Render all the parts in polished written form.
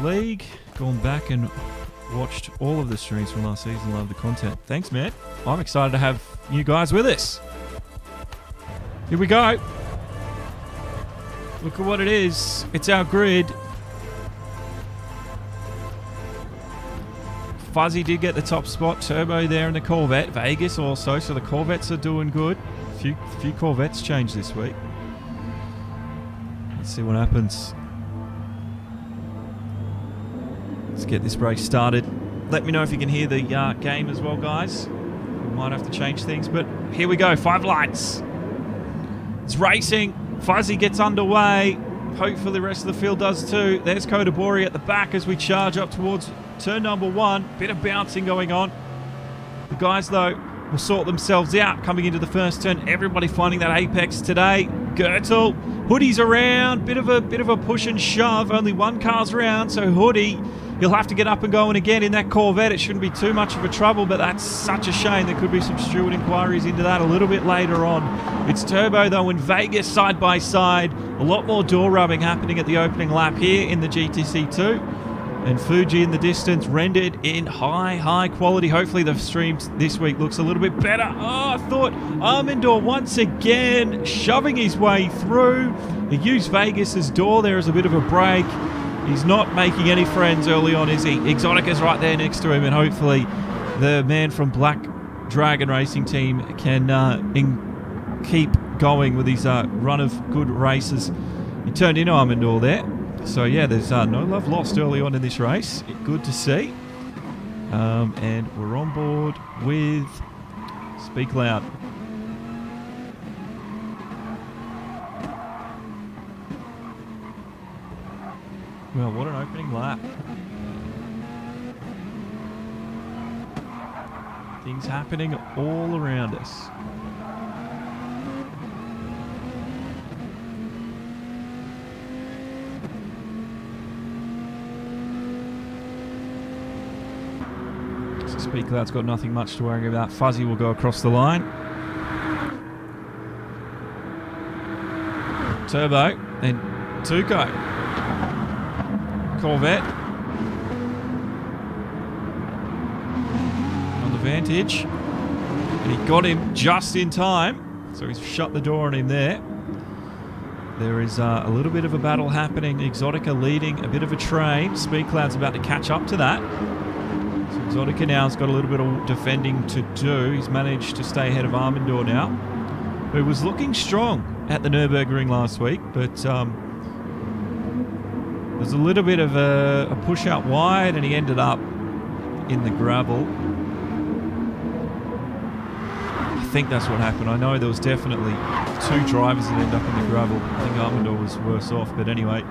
league. Gone back and watched all of the streams from last season. Love the content. Thanks, man. I'm excited to have you guys with us. Here we go. Look at what it is. It's our grid. Fuzzy did get the top spot. Turbo there in the Corvette. Vegas also. So the Corvettes are doing good. A few Corvettes changed this week. Let's see what happens. Let's get this race started. Let me know if you can hear the game as well, guys. We might have to change things, but here we go. 5 lights. It's racing. Fuzzy gets underway. Hopefully the rest of the field does too. There's Kodabori at the back as we charge up towards turn number 1. Bit of bouncing going on. The guys, though, will sort themselves out coming into the first turn. Everybody finding that apex today. Gertel. Hoodie's around. Bit of a push and shove. Only one car's around, so Hoodie, he'll have to get up and going again in that Corvette. It shouldn't be too much of a trouble, but that's such a shame. There could be some steward inquiries into that a little bit later on. It's Turbo, though, in Vegas side by side. A lot more door rubbing happening at the opening lap here in the GTC2. And Fuji in the distance, rendered in high quality. Hopefully the stream this week looks a little bit better. Oh, I thought Armandor once again shoving his way through. He used Vegas's door there as a bit of a break. He's not making any friends early on, is he? Exotica's right there next to him, and hopefully the man from Black Dragon Racing Team can keep going with his run of good races. He turned into Armandor there. So yeah, there's no love lost early on in this race. Good to see. And we're on board with Speak Loud. Well, what an opening lap. Things happening all around us. So Speak Loud's got nothing much to worry about. Fuzzy will go across the line. Turbo and Tuco. Corvette on the vantage, and he got him just in time, so he's shut the door on him there. There is a little bit of a battle happening. Exotica leading a bit of a train. Speed Cloud's about to catch up to that, so Exotica now has got a little bit of defending to do. He's managed to stay ahead of Armandor now, who was looking strong at the Nürburgring last week, but there's a little bit of a push out wide, and he ended up in the gravel. I think that's what happened. I know there was definitely 2 drivers that ended up in the gravel. I think Armandor was worse off, but anyway.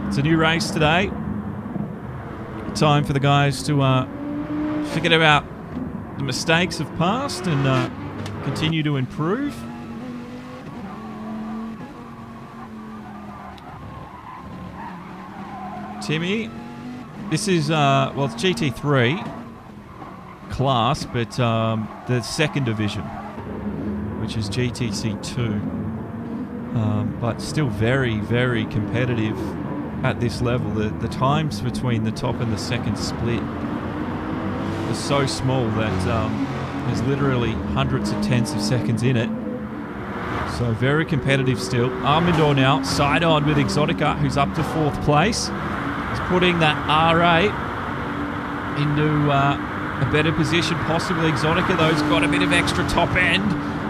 It's a new race today. Time for the guys to forget about the mistakes of past and continue to improve. Timmy, this is, well, it's GT3 class, but the second division, which is GTC2. But still very competitive at this level. The times between the top and the second split are so small that there's literally hundreds of tenths of seconds in it. So very competitive still. Armandor now, side on with Exotica, who's up to 4th place. Putting that R8 into a better position, possibly. Exotica, though, has got a bit of extra top end,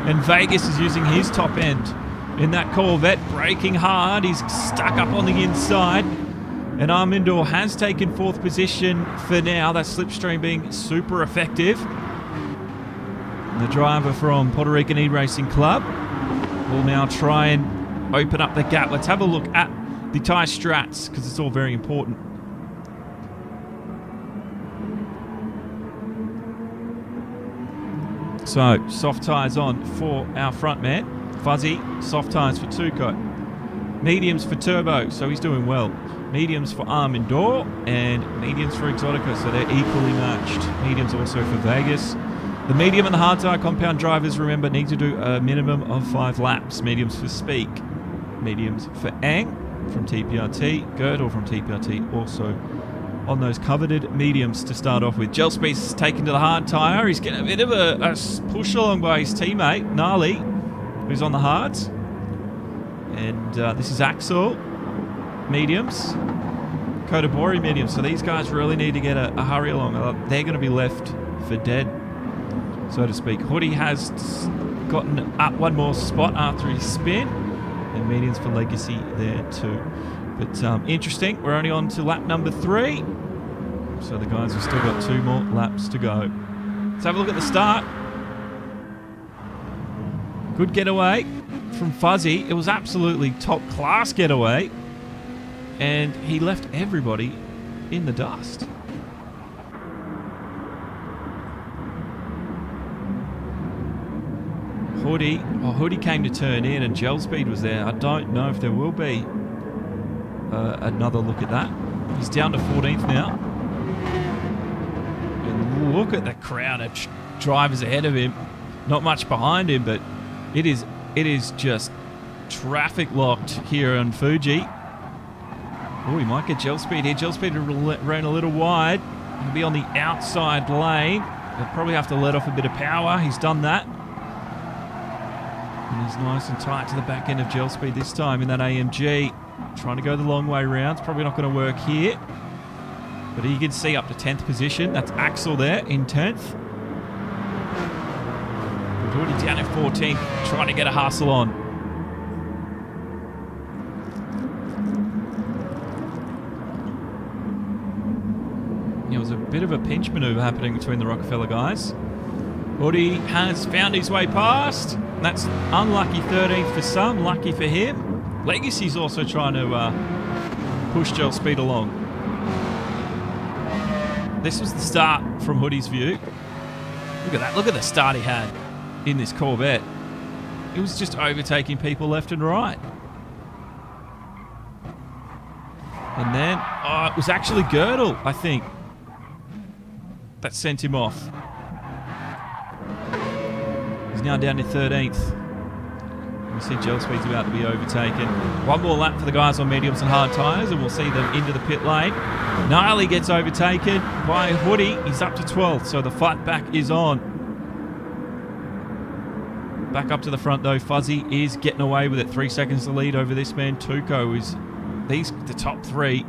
and Vegas is using his top end in that Corvette, braking hard. He's stuck up on the inside, and Armandor has taken 4th position for now. That slipstream being super effective. And the driver from Puerto Rican E-Racing Club will now try and open up the gap. Let's have a look at the tyre strats, because it's all very important. So, soft tyres on for our front man. Fuzzy, soft tyres for Tuco. Mediums for Turbo, so he's doing well. Mediums for Armandor, and mediums for Exotica, so they're equally matched. Mediums also for Vegas. The medium and the hard tyre compound drivers, remember, need to do a minimum of 5 laps. Mediums for Speak. Mediums for Ang. from TPRT. Girdle from TPRT also on those coveted mediums to start off with. Gel Speed's taken to the hard tyre. He's getting a bit of a push along by his teammate, Gnarly, who's on the hards. And this is Axel, mediums. Kodabori, mediums. So these guys really need to get a hurry along. They're going to be left for dead, so to speak. Hoodie has gotten up one more spot after his spin. And mediums for Legacy there too. But interesting, we're only on to lap number 3. So the guys have still got 2 more laps to go. Let's have a look at the start. Good getaway from Fuzzy. It was absolutely top class getaway. And he left everybody in the dust. Hoodie came to turn in and Gel Speed was there. I don't know if there will be another look at that. He's down to 14th now. And look at the crowd of drivers ahead of him. Not much behind him, but it is just traffic locked here on Fuji. Oh, he might get Gel Speed here. Gel Speed ran a little wide. He'll be on the outside lane. He'll probably have to let off a bit of power. He's done that. And he's nice and tight to the back end of Gel Speed this time in that AMG. Trying to go the long way round. It's probably not going to work here. But you can see up to 10th position. That's Axel there in 10th. We're already down at 14th, trying to get a hustle on. There was a bit of a pinch maneuver happening between the Rockefeller guys. Hoodie has found his way past. That's unlucky 13th for some, lucky for him. Legacy's also trying to push Gel Speed along. This was the start from Hoodie's view. Look at that. Look at the start he had in this Corvette. It was just overtaking people left and right. And then, it was actually Girdle, I think, that sent him off. He's now down to 13th. We see Gel Speed's about to be overtaken. One more lap for the guys on mediums and hard tyres, and we'll see them into the pit lane. Gnarly gets overtaken by Hoodie. He's up to 12th, so the fight back is on. Back up to the front, though. Fuzzy is getting away with it. 3 seconds to lead over this man. Tuco is the top 3.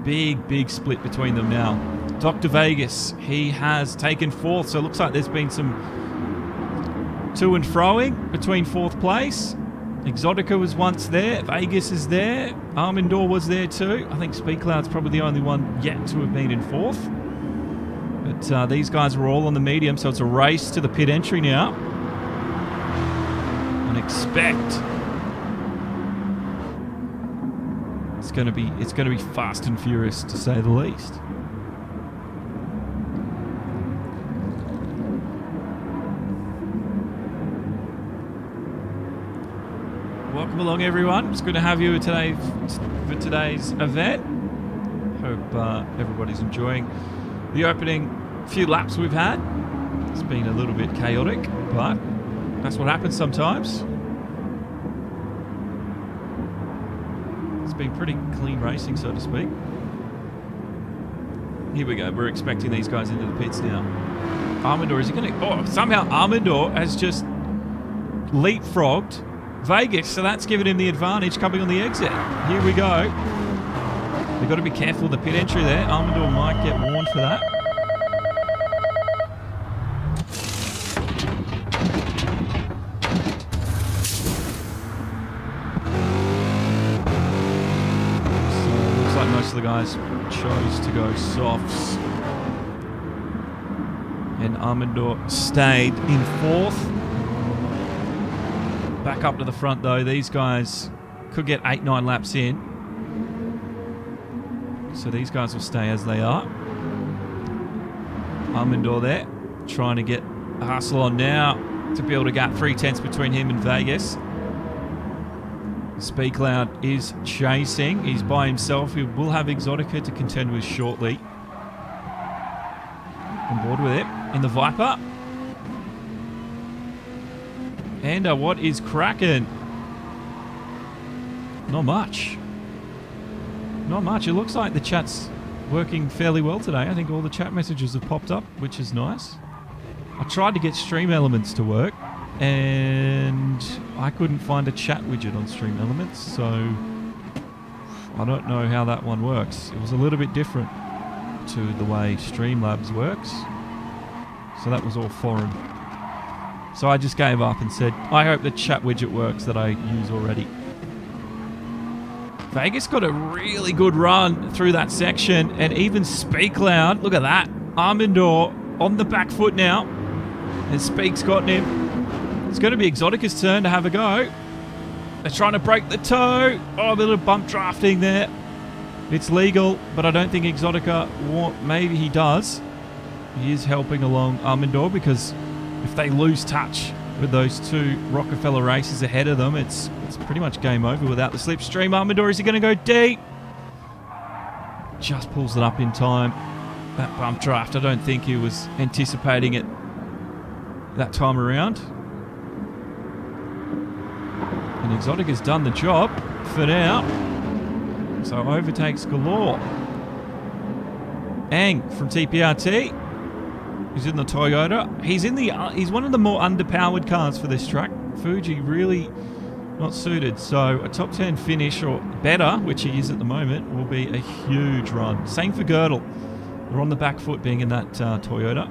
Big split between them now. Dr. Vegas, he has taken 4th, so it looks like there's been some to and froing between 4th place. Exotica was once there. Vegas is there. Armandor was there too. I think Speedcloud's probably the only one yet to have been in 4th. But these guys were all on the medium, so it's a race to the pit entry now. And expect it's going to be fast and furious, to say the least. Welcome along, everyone. It's good to have you today for today's event. Hope everybody's enjoying the opening few laps we've had. It's been a little bit chaotic, but that's what happens sometimes. It's been pretty clean racing, so to speak. Here we go. We're expecting these guys into the pits now. Armandor, is he going to... Oh, somehow Armandor has just leapfrogged Vegas, so that's given him the advantage coming on the exit. Here we go. We've got to be careful of the pit entry there. Armandor might get warned for that. So it looks like most of the guys chose to go softs. And Armandor stayed in 4th. Back up to the front, though. These guys could get 8-9 laps in. So these guys will stay as they are. Armandor there, trying to get a hustle on now to build a gap. 3/10 between him and Vegas. Speedcloud is chasing. He's by himself. He will have Exotica to contend with shortly. On board with it in the Viper. And what is cracking? Not much. Not much. It looks like the chat's working fairly well today. I think all the chat messages have popped up, which is nice. I tried to get Stream Elements to work, and I couldn't find a chat widget on Stream Elements, so I don't know how that one works. It was a little bit different to the way Streamlabs works, so that was all foreign. So I just gave up and said, I hope the chat widget works that I use already. Vegas got a really good run through that section, and even Speak Loud, look at that. Armandor on the back foot now, and Speak's gotten him. It's going to be Exotica's turn to have a go. They're trying to break the toe. Oh, a bit of bump drafting there. It's legal, but I don't think Exotica, maybe he does. He is helping along Armandor, because if they lose touch with those two Rockefeller races ahead of them, it's pretty much game over without the slipstream. Armandor, is he going to go deep? Just pulls it up in time. That bump draft, I don't think he was anticipating it that time around. And Exotica's done the job for now. So overtakes galore. Ang from TPRT. He's in the Toyota. He's one of the more underpowered cars for this track. Fuji really not suited. So a top 10 finish or better, which he is at the moment, will be a huge run. Same for Girdle. They're on the back foot being in that Toyota.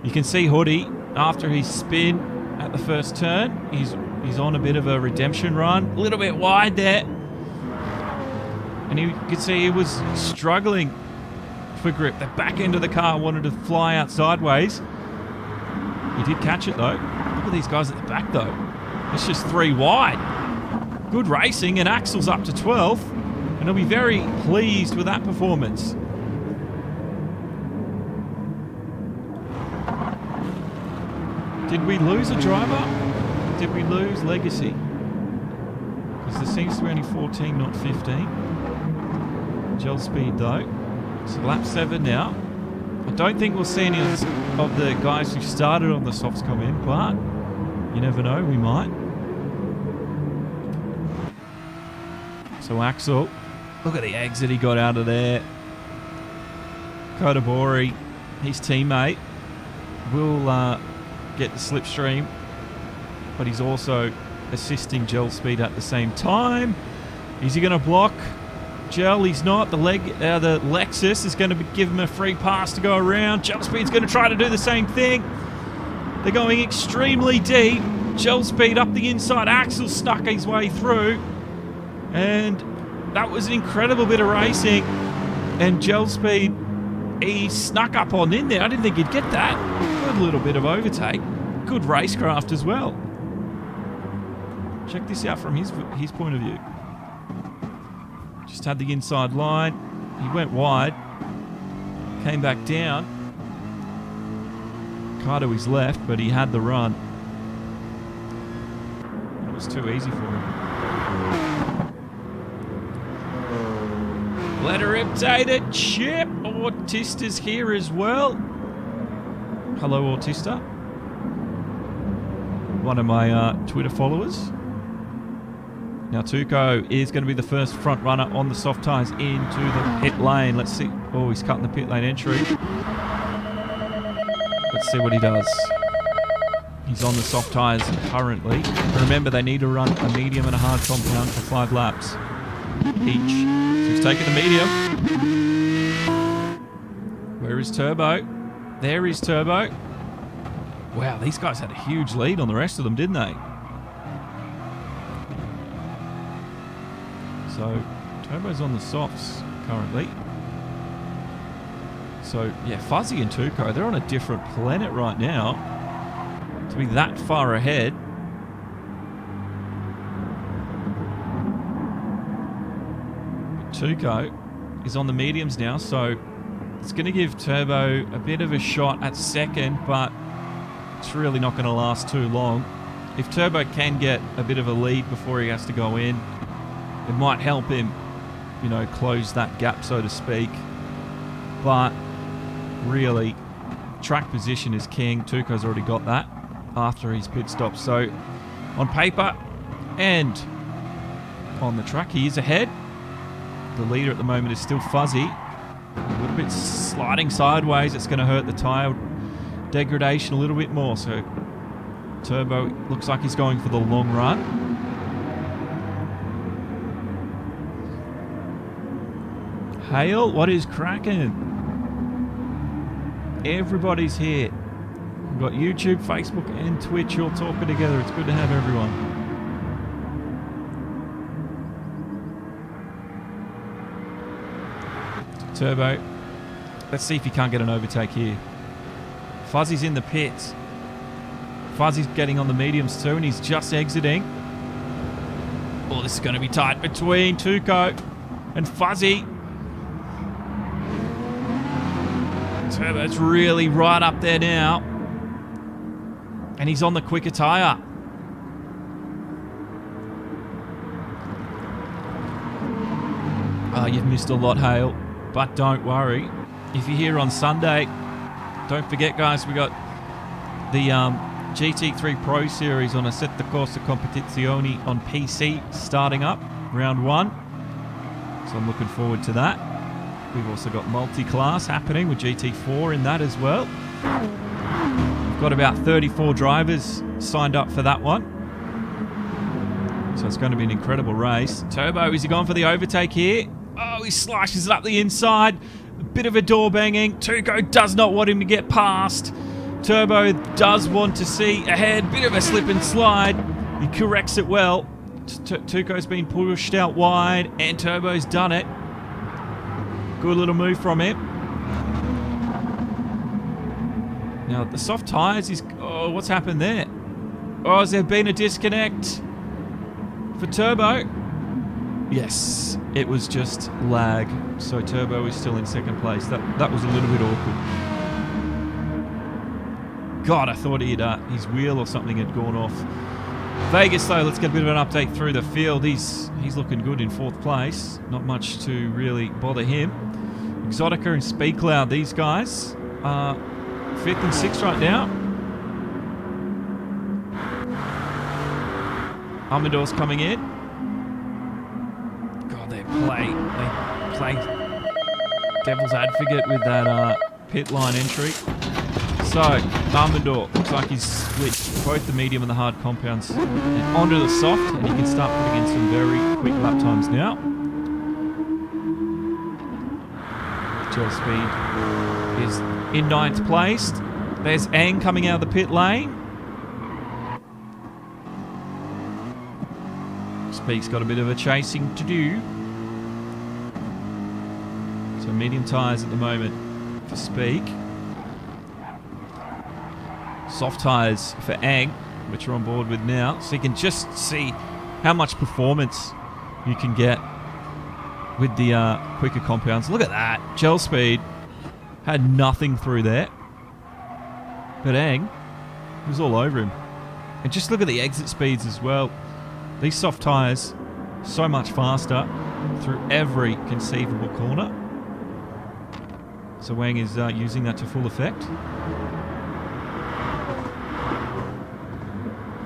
You can see Hoodie, after his spin at the first turn, he's on a bit of a redemption run. A little bit wide there. And you could see he was struggling for grip. The back end of the car wanted to fly out sideways. He did catch it though. Look at these guys at the back though. It's just 3 wide. Good racing, and Axel's up to 12, and he'll be very pleased with that performance. Did we lose a driver? Did we lose Legacy? Because there seems to be only 14, not 15. Gel speed though. So lap 7 now. I don't think we'll see any of the guys who started on the softs come in, but you never know, we might. So Axel, look at the exit he got out of there. Kodabori, his teammate, will get the slipstream, but he's also assisting Gel speed at the same time. Is he going to block Gel? He's not. The Lexus is going to give him a free pass to go around. Gel Speed's going to try to do the same thing. They're going extremely deep. Gel Speed up the inside. Axel snuck his way through. And that was an incredible bit of racing. And Gel Speed, he snuck up on in there. I didn't think he'd get that. Good little bit of overtake. Good racecraft as well. Check this out from his point of view. Just had the inside line. He went wide. Came back down. Car to his left, but he had the run. It was too easy for him. Letter updated. Chip. Autista's here as well. Hello, Autista. One of my Twitter followers. Now Tuco is going to be the first front runner on the soft tyres into the pit lane. Let's see. Oh, he's cutting the pit lane entry. Let's see what he does. He's on the soft tyres currently. Remember, they need to run a medium and a hard compound for 5 laps each. So he's taking the medium. Where is Turbo? There is Turbo. Wow, these guys had a huge lead on the rest of them, didn't they? So, Turbo's on the softs currently. So, yeah, Fuzzy and Tuco, they're on a different planet right now. To be that far ahead. But Tuco is on the mediums now, so it's going to give Turbo a bit of a shot at second, but it's really not going to last too long. If Turbo can get a bit of a lead before he has to go in, it might help him, you know, close that gap, so to speak. But really, track position is king. Tuco's already got that after his pit stop. So on paper and on the track, he is ahead. The leader at the moment is still Fuzzy. A little bit sliding sideways. It's going to hurt the tyre degradation a little bit more. So Turbo looks like he's going for the long run. Hale, what is cracking? Everybody's here. We've got YouTube, Facebook, and Twitch all talking together. It's good to have everyone. Turbo. Let's see if he can't get an overtake here. Fuzzy's in the pits. Fuzzy's getting on the mediums too, and he's just exiting. Oh, this is going to be tight between Tuco and Fuzzy. Turbo's really right up there now. And he's on the quicker tyre. Oh, you've missed a lot, Hale. But don't worry. If you're here on Sunday, don't forget, guys, we got the GT3 Pro Series on Assetto Corsa Competizione on PC starting up, round 1. So I'm looking forward to that. We've also got multi-class happening with GT4 in that as well. We've got about 34 drivers signed up for that one. So it's going to be an incredible race. Turbo, is he going for the overtake here? Oh, he slashes it up the inside. A bit of a door banging. Tuco does not want him to get past. Turbo does want to see ahead. Bit of a slip and slide. He corrects it well. Tuco's been pushed out wide, and Turbo's done it. Good little move from him. Now, the soft tyres is... Oh, what's happened there? Oh, has there been a disconnect for Turbo? Yes, it was just lag. So Turbo is still in second place. That was a little bit awkward. God, I thought his wheel or something had gone off. Vegas, though, let's get a bit of an update through the field. He's looking good in 4th place. Not much to really bother him. Exotica and Speedcloud, these guys are 5th and 6th right now. Amador's coming in. God, they play devil's advocate with that pit line entry. So, Amador looks like he's switched both the medium and the hard compounds onto the soft, and he can start putting in some very quick lap times now. Gel Speed is in 9th place. There's Ang coming out of the pit lane. Speed's got a bit of a chasing to do. So medium tyres at the moment for Speak. Soft tyres for Ang, which you're on board with now. So you can just see how much performance you can get with the quicker compounds. Look at that. Gel Speed had nothing through there. But Ang was all over him. And just look at the exit speeds as well. These soft tyres, so much faster through every conceivable corner. So Wang is using that to full effect.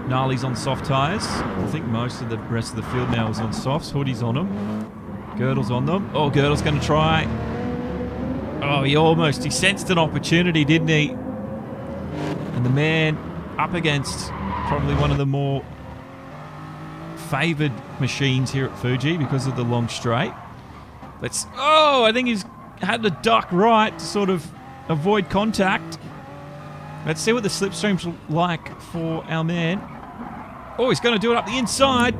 Gnarly's on soft tyres. I think most of the rest of the field now is on softs. Hoodie's on them. Girdle's on them. Oh, Girdle's going to try. Oh, he sensed an opportunity, didn't he? And the man up against probably one of the more favoured machines here at Fuji because of the long straight. I think he's had to duck right to sort of avoid contact. Let's see what the slipstream's like for our man. Oh, he's going to do it up the inside.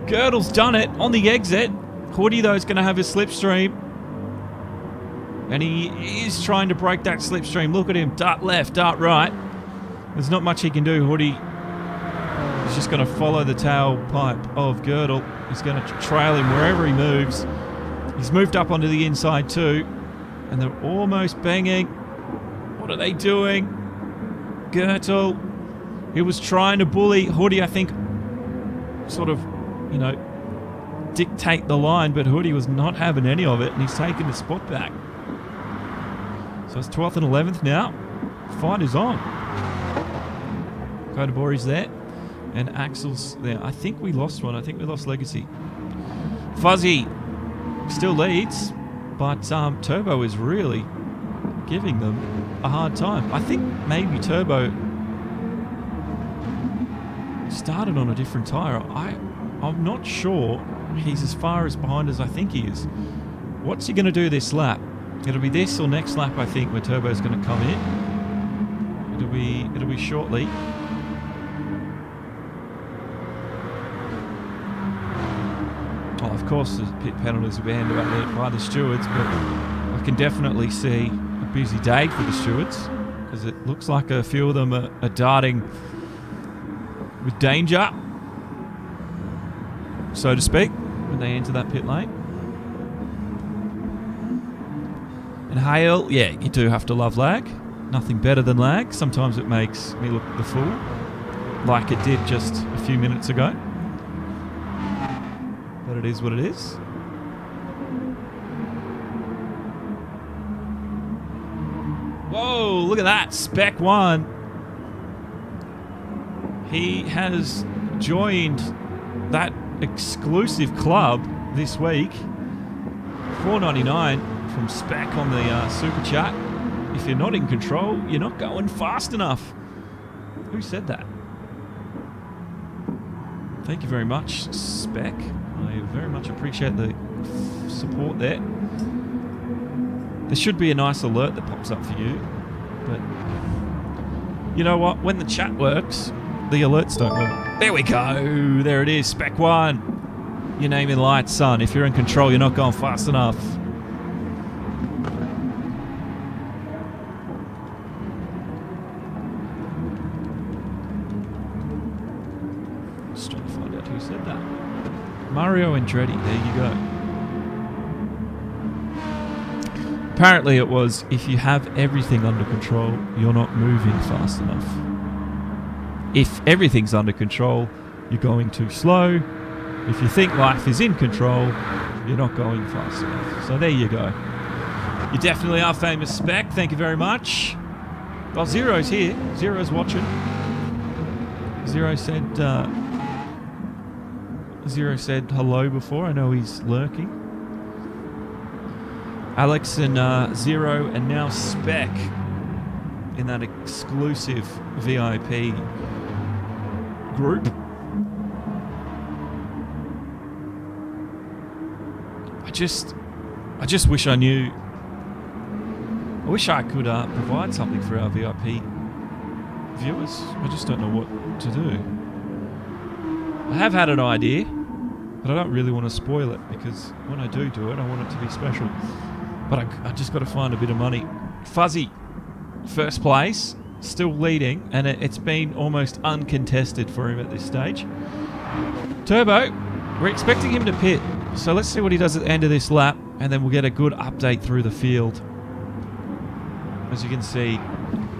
Girdle's done it on the exit. Hoodie, though, is going to have his slipstream. And he is trying to break that slipstream. Look at him. Dart left, dart right. There's not much he can do. Hoodie is just going to follow the tailpipe of Girdle. He's going to trail him wherever he moves. He's moved up onto the inside too. And they're almost banging. What are they doing? Girdle. He was trying to bully Hoodie, I think, sort of, dictate the line, but Hoodie was not having any of it, and he's taken the spot back. So it's 12th and 11th now. Fight is on. Kodabori's there, and Axel's there. I think we lost one. I think we lost Legacy. Fuzzy still leads, but Turbo is really giving them a hard time. I think maybe Turbo started on a different tyre. I'm not sure he's as far as behind as I think he is. What's he going to do this lap? It'll be this or next lap, I think, where Turbo's going to come in. It'll be shortly. Oh, of course, the pit penalties will be handed out by the stewards, but I can definitely see a busy day for the stewards, because it looks like a few of them are darting with danger, so to speak, when they enter that pit lane. And hail, yeah, you do have to love lag. Nothing better than lag. Sometimes it makes me look the fool, like it did just a few minutes ago. But it is what it is. Whoa, look at that. Spec 1. He has joined that exclusive club this week. $4.99 from Spec on the Super Chat. If you're not in control, you're not going fast enough. Who said that? Thank you very much, Spec. I very much appreciate the support there. There should be a nice alert that pops up for you, but you know what? When the chat works, the alerts don't work. There we go. There it is. Spec 1. Your name in lights, son. If you're in control, you're not going fast enough. Just trying to find out who said that. Mario Andretti. There you go. Apparently it was, if you have everything under control, you're not moving fast enough. If everything's under control, you're going too slow. If you think life is in control, you're not going fast enough. So there you go. You definitely are famous, Spec. Thank you very much. Well, Zero's here. Zero's watching. Zero said hello before. I know he's lurking. Alex and Zero and now Spec in that exclusive VIP group. I just wish I knew. I wish I could provide something for our VIP viewers. I just don't know what to do. I have had an idea, but I don't really want to spoil it, because when I do it, I want it to be special. But I just got to find a bit of money. Fuzzy, first place, still leading, and it's been almost uncontested for him at this stage. Turbo, we're expecting him to pit, so let's see what he does at the end of this lap, and then we'll get a good update through the field. As you can see,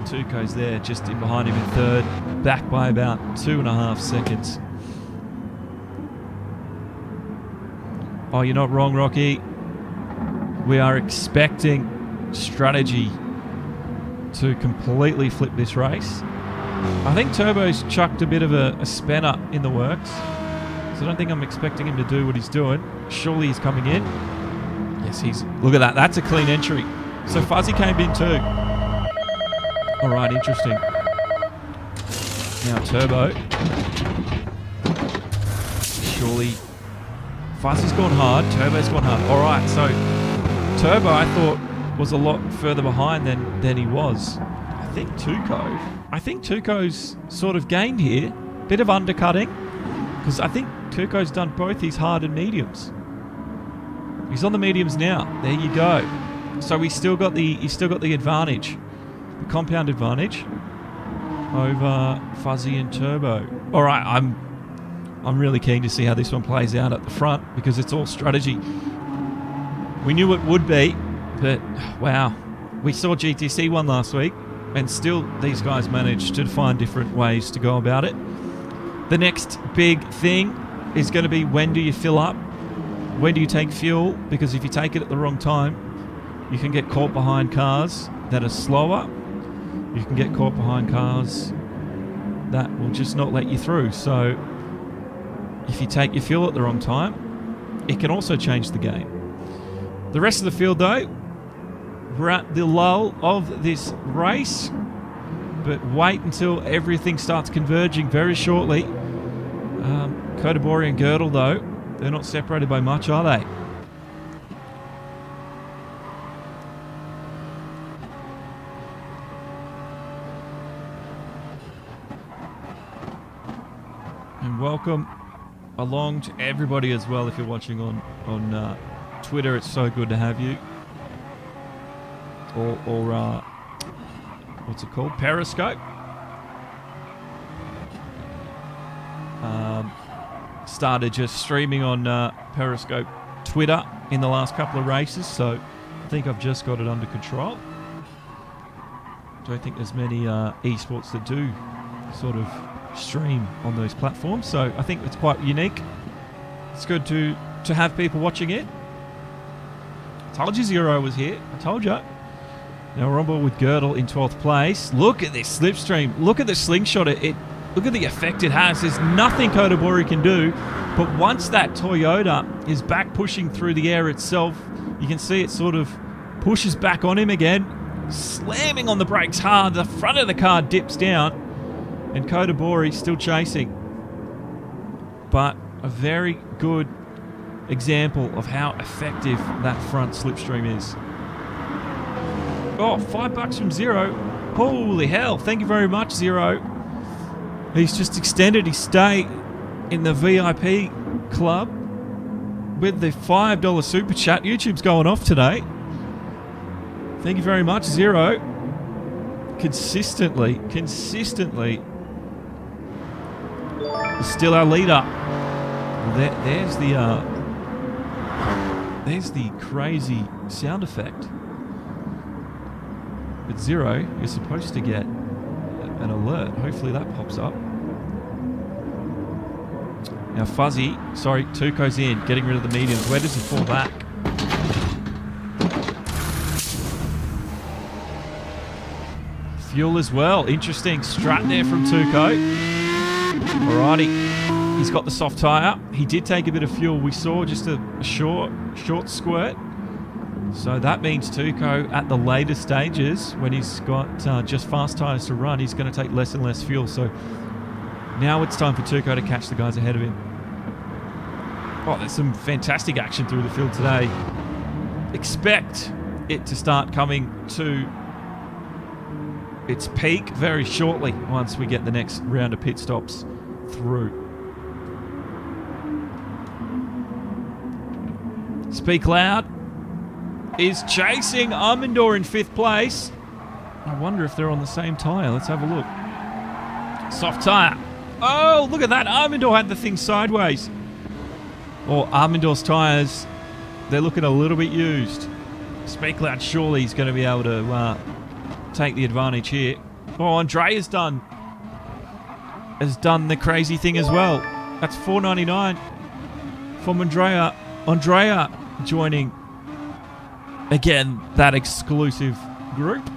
Tuco's there, just in behind him in third, back by about 2.5 seconds. Oh, you're not wrong, Rocky. We are expecting strategy to completely flip this race. I think Turbo's chucked a bit of a spanner in the works, so I don't think I'm expecting him to do what he's doing. Surely he's coming in. Yes, he's... Look at that. That's a clean entry. So Fuzzy came in too. All right, interesting. Now Turbo. Surely... Fuzzy's gone hard. Turbo's gone hard. All right, so Turbo, I thought, was a lot further behind than he was. I think Tuco's sort of gained here. Bit of undercutting, because I think Tuco's done both his hard and mediums. He's on the mediums now. There you go. So he's still got the advantage, the compound advantage over Fuzzy and Turbo. All right, I'm really keen to see how this one plays out at the front, because it's all strategy. We knew it would be, but wow, we saw GTC one last week, and still these guys managed to find different ways to go about it. The next big thing is going to be, when do you fill up? When do you take fuel? Because if you take it at the wrong time, you can get caught behind cars that are slower. You can get caught behind cars that will just not let you through. So if you take your fuel at the wrong time, it can also change the game. The rest of the field, though, we're at the lull of this race. But wait until everything starts converging very shortly. Kodabori and Girdle, though, they're not separated by much, are they? And welcome along to everybody as well if you're watching on Twitter. It's so good to have you. Or what's it called? Periscope. Started just streaming on Periscope Twitter in the last couple of races, so I think I've just got it under control. Don't think there's many esports that do sort of stream on those platforms, so I think it's quite unique. It's good to have people watching it. I told you Zero was here. I told you. Now we're on board with Girdle in 12th place. Look at this slipstream. Look at the slingshot. Look at the effect it has. There's nothing Kodabori can do. But once that Toyota is back pushing through the air itself, you can see it sort of pushes back on him again, slamming on the brakes hard. The front of the car dips down, and Kodabori still chasing. But a very good example of how effective that front slipstream is. Oh, $5 from Zero. Holy hell. Thank you very much, Zero. He's just extended his stay in the VIP club with the $5 super chat. YouTube's going off today. Thank you very much, Zero. Consistently. Still our leader. There's the crazy sound effect. But Zero, you're supposed to get an alert. Hopefully that pops up. Now Tuco's in, getting rid of the mediums. Where does he fall back? Fuel as well. Interesting strat there from Tuco. Alrighty. He's got the soft tyre. He did take a bit of fuel. We saw just a short squirt. So that means Tuco at the later stages, when he's got just fast tyres to run, he's going to take less and less fuel. So now it's time for Tuco to catch the guys ahead of him. Oh, there's some fantastic action through the field today. Expect it to start coming to its peak very shortly once we get the next round of pit stops through. Speak Loud is chasing Armandor in 5th place. I wonder if they're on the same tyre. Let's have a look. Soft tyre. Oh, look at that. Armandor had the thing sideways. Or Armandor's tyres, they're looking a little bit used. Speak Loud surely is going to be able to take the advantage here. Oh, Andre has done the crazy thing as well. That's $4.99 from Andrea. Andrea joining again that exclusive group.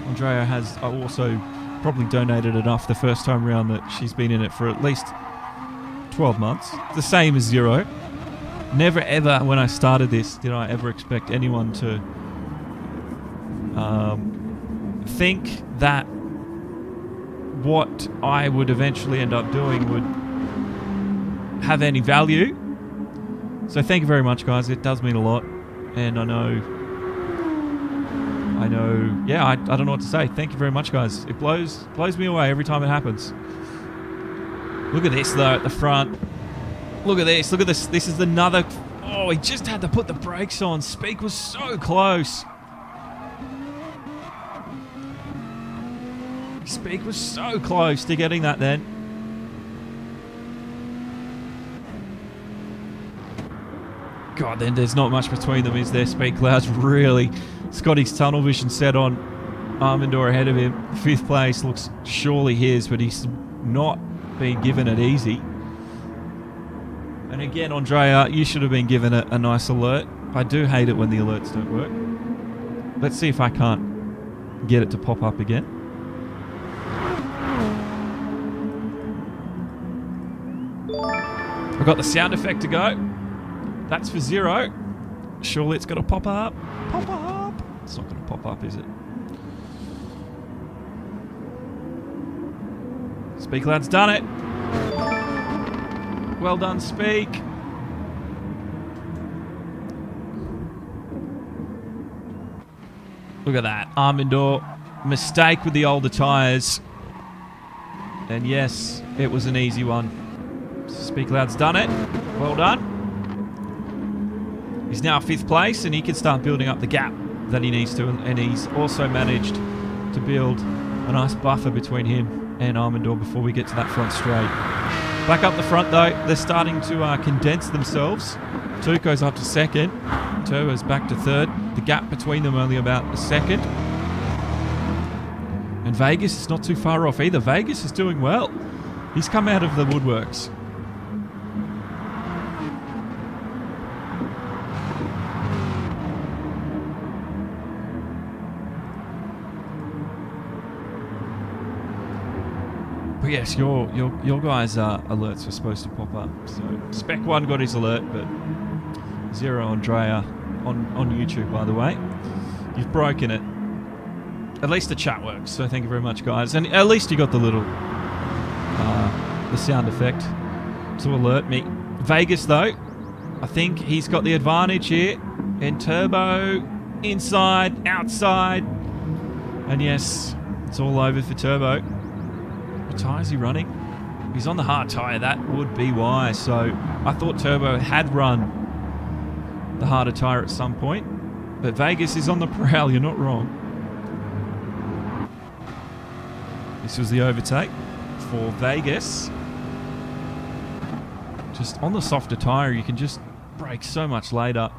Andrea has also probably donated enough the first time around that she's been in it for at least 12 months. The same as Zero. Never ever when I started this did I ever expect anyone to think that what I would eventually end up doing would have any value. So thank you very much, guys. It does mean a lot. And I know, yeah, I don't know what to say. Thank you very much, guys. It blows me away every time it happens. Look at this, though, at the front. Look at this. Look at this. This is another... Oh, he just had to put the brakes on. Speak was so close. Speak was so close to getting that then. God, then there's not much between them, is there? Speak Cloud's really... Scotty's tunnel vision set on Armandor ahead of him. 5th place looks surely his, but he's not being given it easy. And again, Andrea, you should have been given a nice alert. I do hate it when the alerts don't work. Let's see if I can't get it to pop up again. I've got the sound effect to go. That's for Zero. Surely it's got to pop up. Pop up. It's not going to pop up, is it? Speak Lad's done it. Well done, Speak. Look at that. Armandor, mistake with the older tyres. And yes, it was an easy one. Speak Loud's done it. Well done. He's now 5th place, and he can start building up the gap that he needs to. And he's also managed to build a nice buffer between him and Armandor before we get to that front straight. Back up the front, though, they're starting to condense themselves. Tuco's up to 2nd. Turbo's back to 3rd. The gap between them only about a 2nd. And Vegas is not too far off either. Vegas is doing well. He's come out of the woodworks. But yes, your guys' alerts were supposed to pop up. So Spec 1 got his alert, but Zero Andrea on YouTube, by the way. You've broken it. At least the chat works, so thank you very much, guys. And at least you got the little the sound effect to alert me. Vegas, though, I think he's got the advantage here. And Turbo, inside, outside. And yes, it's all over for Turbo. What tyre is he running? He's on the hard tyre. That would be why. So I thought Turbo had run the harder tyre at some point. But Vegas is on the prowl. You're not wrong. This was the overtake for Vegas. Just on the softer tyre, you can just brake so much later.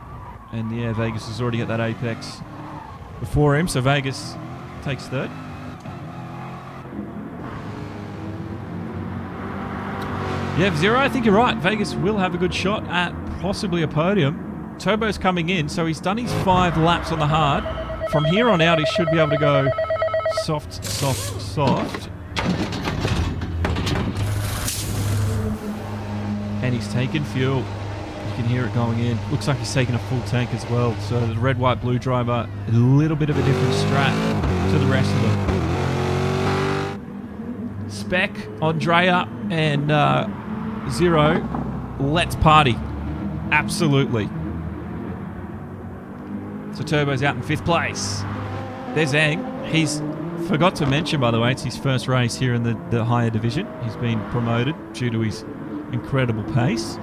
And yeah, Vegas has already got that apex before him. So Vegas takes 3rd. Yeah, Zero, I think you're right. Vegas will have a good shot at possibly a podium. Turbo's coming in, so he's done his 5 laps on the hard. From here on out, he should be able to go soft, soft, soft. And he's taken fuel. You can hear it going in. Looks like he's taken a full tank as well. So the red, white, blue driver, a little bit of a different strat to the rest of them. Spec, Andrea, and Zero, let's party. Absolutely. So Turbo's out in 5th place. There's Ang. He's forgot to mention, by the way, it's his first race here in the higher division. He's been promoted due to his incredible pace.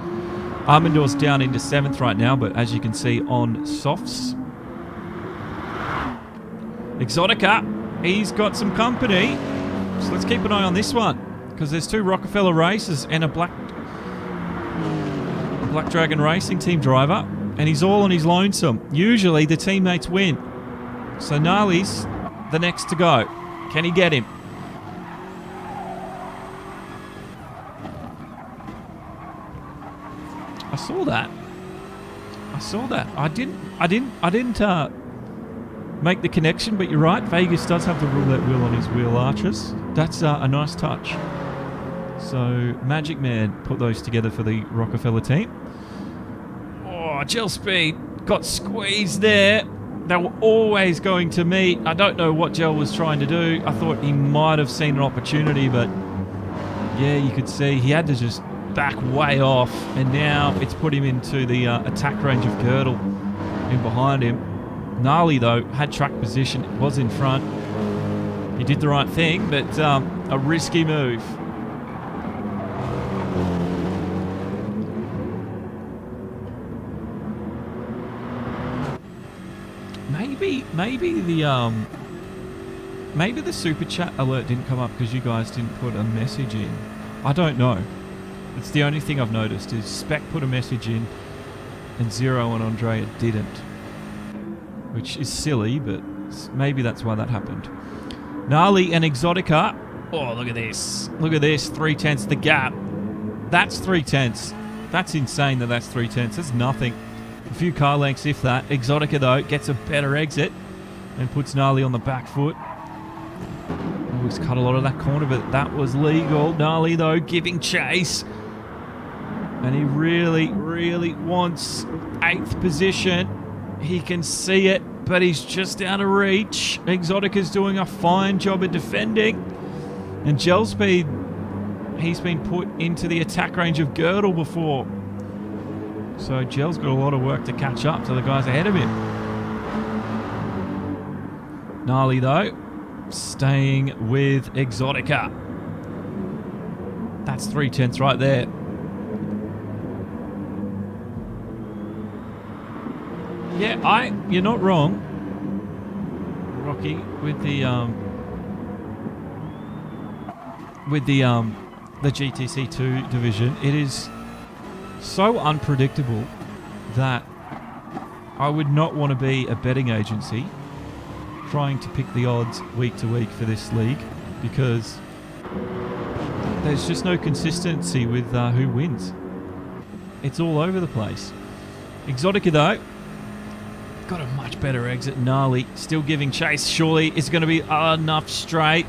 Armandor's down into 7th right now, but as you can see on softs. Exotica, he's got some company. So let's keep an eye on this one, because there's 2 Rockefeller races and a Black Dragon Racing team driver, and he's all on his lonesome. Usually the teammates win. So Gnarly's the next to go. Can he get him? I saw that. I didn't make the connection, but you're right. Vegas does have the roulette wheel on his wheel arches. That's a nice touch. So Magic Man put those together for the Rockefeller team. Oh, Gel Speed got squeezed there. They were always going to meet. I don't know what Gel was trying to do. I thought he might have seen an opportunity, but yeah, you could see he had to just back way off, and now it's put him into the attack range of Girdle in behind him. Gnarly, though, had track position, was in front. He did the right thing, but a risky move. Maybe the super chat alert didn't come up because you guys didn't put a message in. I don't know. It's the only thing I've noticed is Spec put a message in and Zero and Andrea didn't. Which is silly, but maybe that's why that happened. Gnarly and Exotica. Oh, look at this. Look at this. 3/10 the gap. That's 3/10. That's insane that's 3/10. That's nothing. A few car lengths, if that. Exotica, though, gets a better exit and puts Gnarly on the back foot. Oh, he's cut a lot of that corner, but that was legal. Gnarly, though, giving chase. And he really, really wants 8th position. He can see it, but he's just out of reach. Exotica's doing a fine job of defending. And Gel Speed, he's been put into the attack range of Girdle before. So Gel's got a lot of work to catch up to the guys ahead of him. Gnarly though, staying with Exotica. That's 3/10 right there. Yeah, you're not wrong, Rocky, with the GTC2 division. It is so unpredictable that I would not want to be a betting agency trying to pick the odds week to week for this league, because there's just no consistency with who wins. It's all over the place. Exotica though, got a much better exit. Gnarly still giving chase. Surely it's going to be enough straight.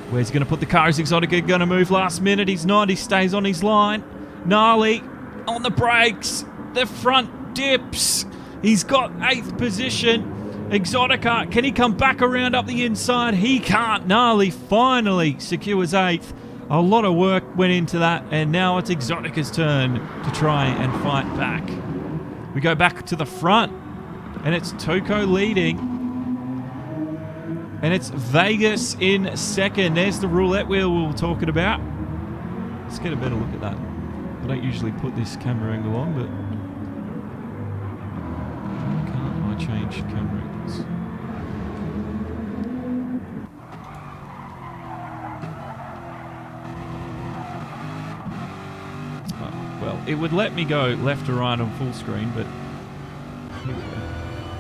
Where's he going to put the car? Is Exotica going to move last minute? He's not. He stays on his line. Gnarly on the brakes. The front dips. He's got 8th position. Exotica, can he come back around up the inside? He can't. Gnarly finally secures 8th. A lot of work went into that, and now it's Exotica's turn to try and fight back. We go back to the front, and it's Toko leading. And it's Vegas in second. There's the roulette wheel we were talking about. Let's get a better look at that. I don't usually put this camera angle on, but can't I change camera angles? Oh, well, it would let me go left to right on full screen, but here we go.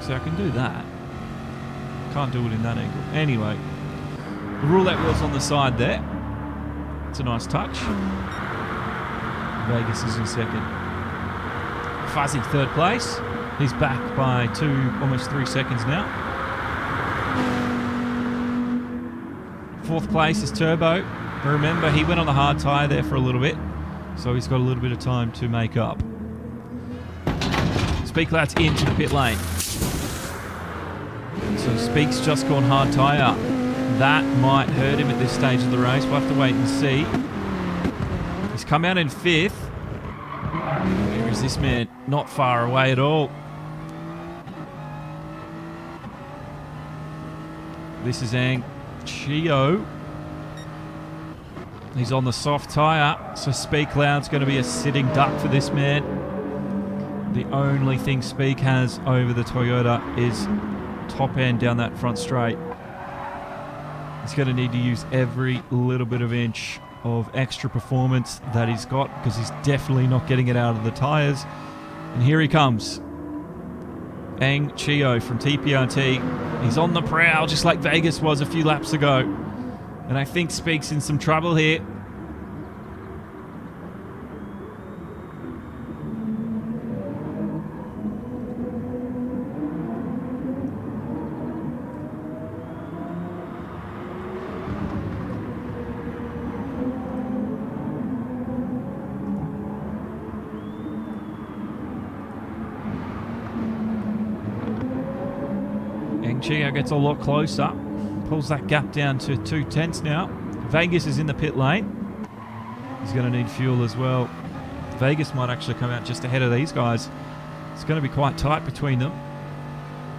So I can do that. Can't do it in that angle. Anyway, the roulette wheel's on the side there. It's a nice touch. Vegas is in second. Fuzzy third place. He's back by almost 3 seconds now. 4th place is Turbo. But remember, he went on the hard tyre there for a little bit, so he's got a little bit of time to make up. Speakloud's into the pit lane. So Speak's just gone hard tyre. That might hurt him at this stage of the race. We'll have to wait and see. He's come out in 5th. Where is this man? Not far away at all. This is Ang Chio. He's on the soft tyre, so Speakloud's going to be a sitting duck for this man. The only thing Speak has over the Toyota is top end down that front straight. He's going to need to use every little bit of inch of extra performance that he's got, because he's definitely not getting it out of the tyres. And here he comes. Ang Chio from TPRT. He's on the prowl, just like Vegas was a few laps ago. And I think Speak's in some trouble here. Chio gets a lot closer, pulls that gap down to 2/10 now. Vegas is in the pit lane. He's going to need fuel as well. Vegas might actually come out just ahead of these guys. It's going to be quite tight between them.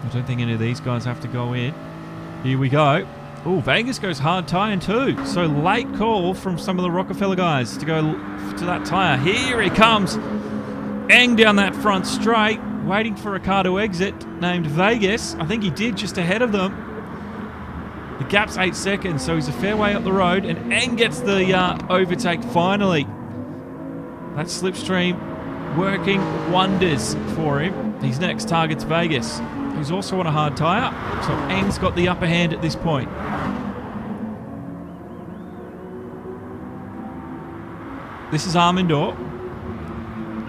I don't think any of these guys have to go in. Here we go. Oh, Vegas goes hard tying too. So late call from some of the Rockefeller guys to go to that tyre. Here he comes. Ang down that front straight, waiting for a car to exit, named Vegas. I think he did, just ahead of them. The gap's 8 seconds, so he's a fair way up the road, and Ang gets the overtake finally. That slipstream working wonders for him. His next target's Vegas, who's also on a hard tyre, so Ang's got the upper hand at this point. This is Armandor.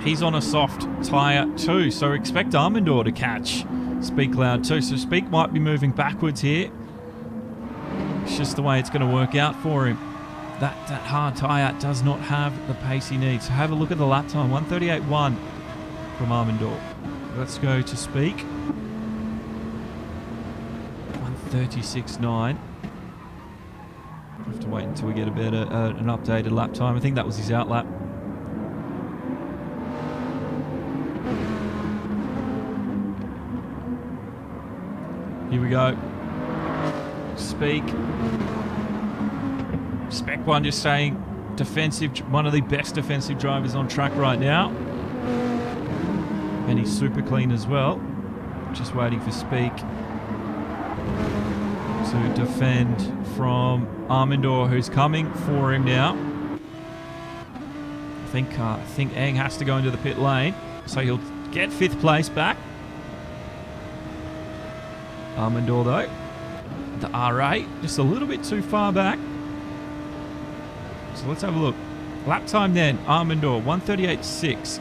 He's on a soft tyre too, so expect Armandor to catch Speakloud too. So Speak might be moving backwards here. It's just the way it's going to work out for him. That hard tyre does not have the pace he needs. So have a look at the lap time, 1:38.1 from Armandor. Let's go to Speak. 1:36.9. Have to wait until we get a better an updated lap time. I think that was his out lap. Here we go. Speak. Spec 1 just saying defensive, one of the best defensive drivers on track right now. And he's super clean as well. Just waiting for Speak to defend from Armandor, who's coming for him now. I think Eng has to go into the pit lane, so he'll get 5th place back. Armandor though, the R8, just a little bit too far back. So let's have a look. Lap time then, Armandor, 1:38.6.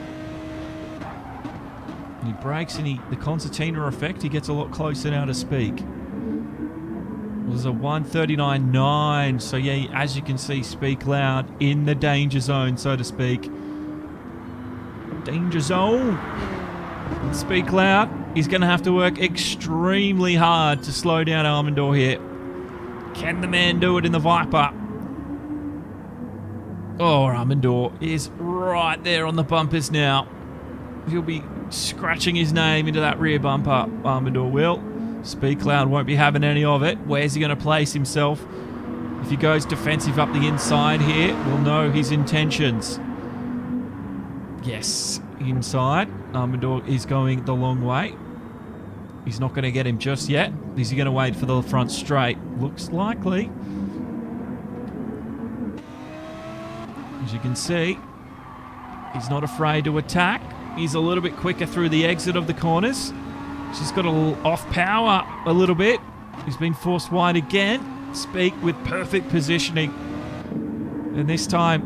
He brakes and the concertina effect, he gets a lot closer now to Speak. It was a 1:39.9, so yeah, as you can see, Speak Loud in the danger zone, so to speak. Danger zone. Speak Loud, he's going to have to work extremely hard to slow down Armandor here. Can the man do it in the Viper? Oh, Armandor is right there on the bumpers now. He'll be scratching his name into that rear bumper. Armandor will. Speak Loud won't be having any of it. Where's he going to place himself? If he goes defensive up the inside here, we'll know his intentions. Yes, inside. Armandor is going the long way. He's not going to get him just yet. Is he going to wait for the front straight? Looks likely. As you can see, he's not afraid to attack. He's a little bit quicker through the exit of the corners. He's just got a little off power a little bit. He's been forced wide again. Speak with perfect positioning. And this time,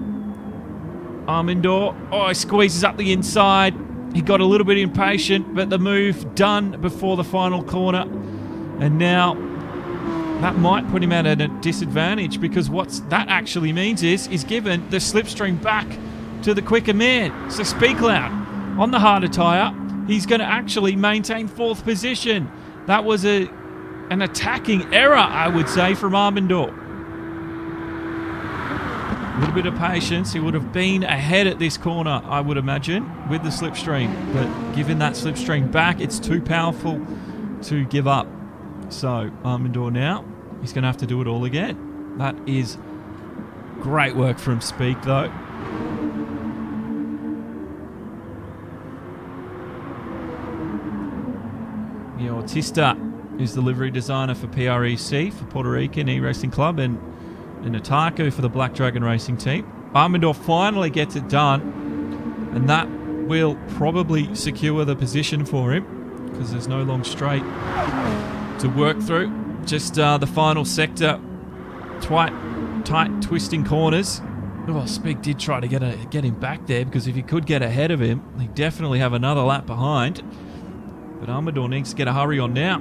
Armandor, he squeezes up the inside. He got a little bit impatient, but the move done before the final corner. And now that might put him at a disadvantage, because what that actually means is he's given the slipstream back to the quicker man. So Speak Loud on the harder tyre, he's going to actually maintain 4th position. That was an attacking error, I would say, from Armandor. A little bit of patience. He would have been ahead at this corner, I would imagine, with the slipstream. But given that slipstream back, it's too powerful to give up. So Armandor now, he's going to have to do it all again. That is great work from Speak, though. Autista is the livery designer for PREC, for Puerto Rican E-Racing Club, and Nataku for the Black Dragon Racing Team. Armandor finally gets it done, and that will probably secure the position for him, because there's no long straight to work through. Just the final sector, tight twisting corners. Oh, Speak did try to get him back there, because if he could get ahead of him, he'd definitely have another lap behind. But Armandor needs to get a hurry on now.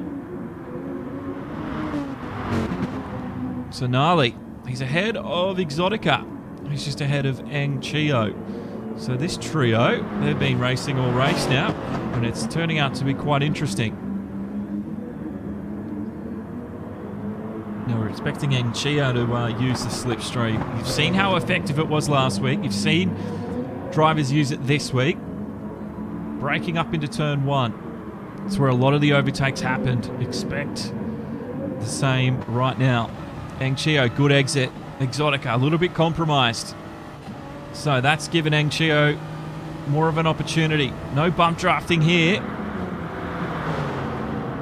So Gnarly, he's ahead of Exotica. He's just ahead of Eng Chio. So this trio, they've been racing all race now, and it's turning out to be quite interesting. Now we're expecting Eng Chio to use the slipstream. You've seen how effective it was last week. You've seen drivers use it this week. Braking up into turn 1. It's where a lot of the overtakes happened. Expect the same right now. Eng Chio, good exit. Exotica, a little bit compromised. So that's given Eng Chio more of an opportunity. No bump drafting here.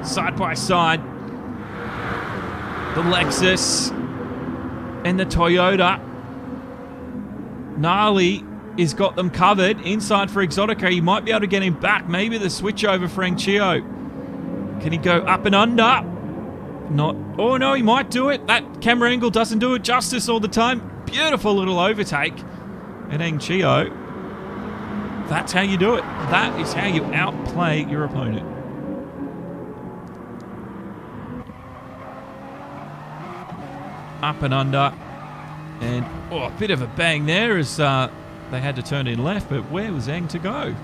Side by side. The Lexus and the Toyota. Gnarly has got them covered. Inside for Exotica. He might be able to get him back. Maybe the switch over for Eng Chio. Can he go up and under? Not. Oh no, he might do it. That camera angle doesn't do it justice all the time. Beautiful little overtake. And Eng Chio. That's how you do it. That is how you outplay your opponent. Up and under. And a bit of a bang there as they had to turn in left, but where was Eng to go?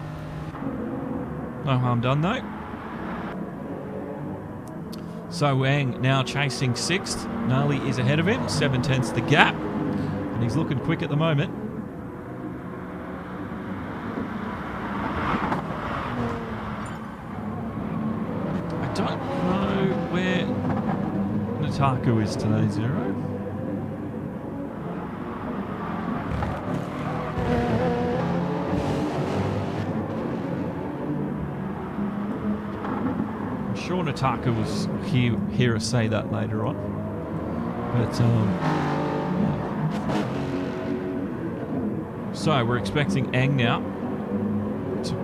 No harm done though. So Wang now chasing 6th. Gnarly is ahead of him, 7/10ths the gap. And he's looking quick at the moment. I don't know where Nataku is today, Zero. I'm sure Nataku was hear us say that later on. But, so we're expecting Ang now to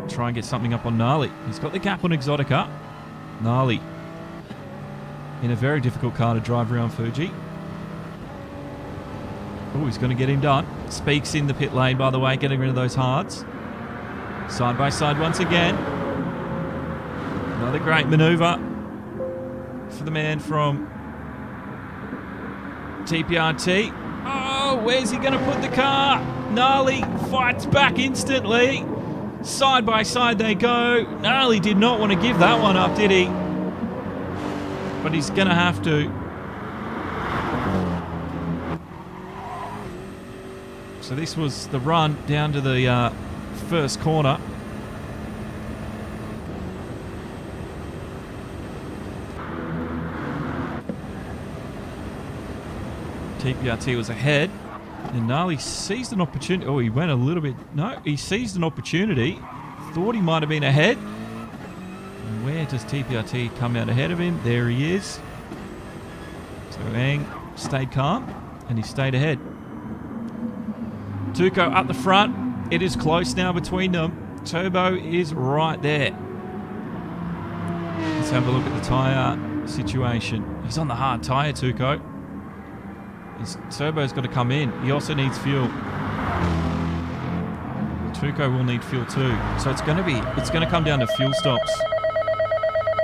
try and get something up on Gnarly. He's got the gap on Exotica. Gnarly in a very difficult car to drive around Fuji. Oh, he's going to get him done. Speaks in the pit lane, by the way, getting rid of those hards. Side by side once again. Another great maneuver for the man from TPRT. Oh, where's he going to put the car? Gnarly fights back instantly. Side by side they go. Gnarly did not want to give that one up, did he? But he's going to have to. So this was the run down to the first corner. TPRT was ahead. And Gnarly seized an opportunity. Oh, he went a little bit. No, he seized an opportunity. Thought he might have been ahead. And where does TPRT come out ahead of him? There he is. So Ang stayed calm and he stayed ahead. Tuco up the front. It is close now between them. Turbo is right there. Let's have a look at the tyre situation. He's on the hard tyre, Tuco. His turbo's got to come in. He also needs fuel. Tuco will need fuel too. So it's going to come down to fuel stops.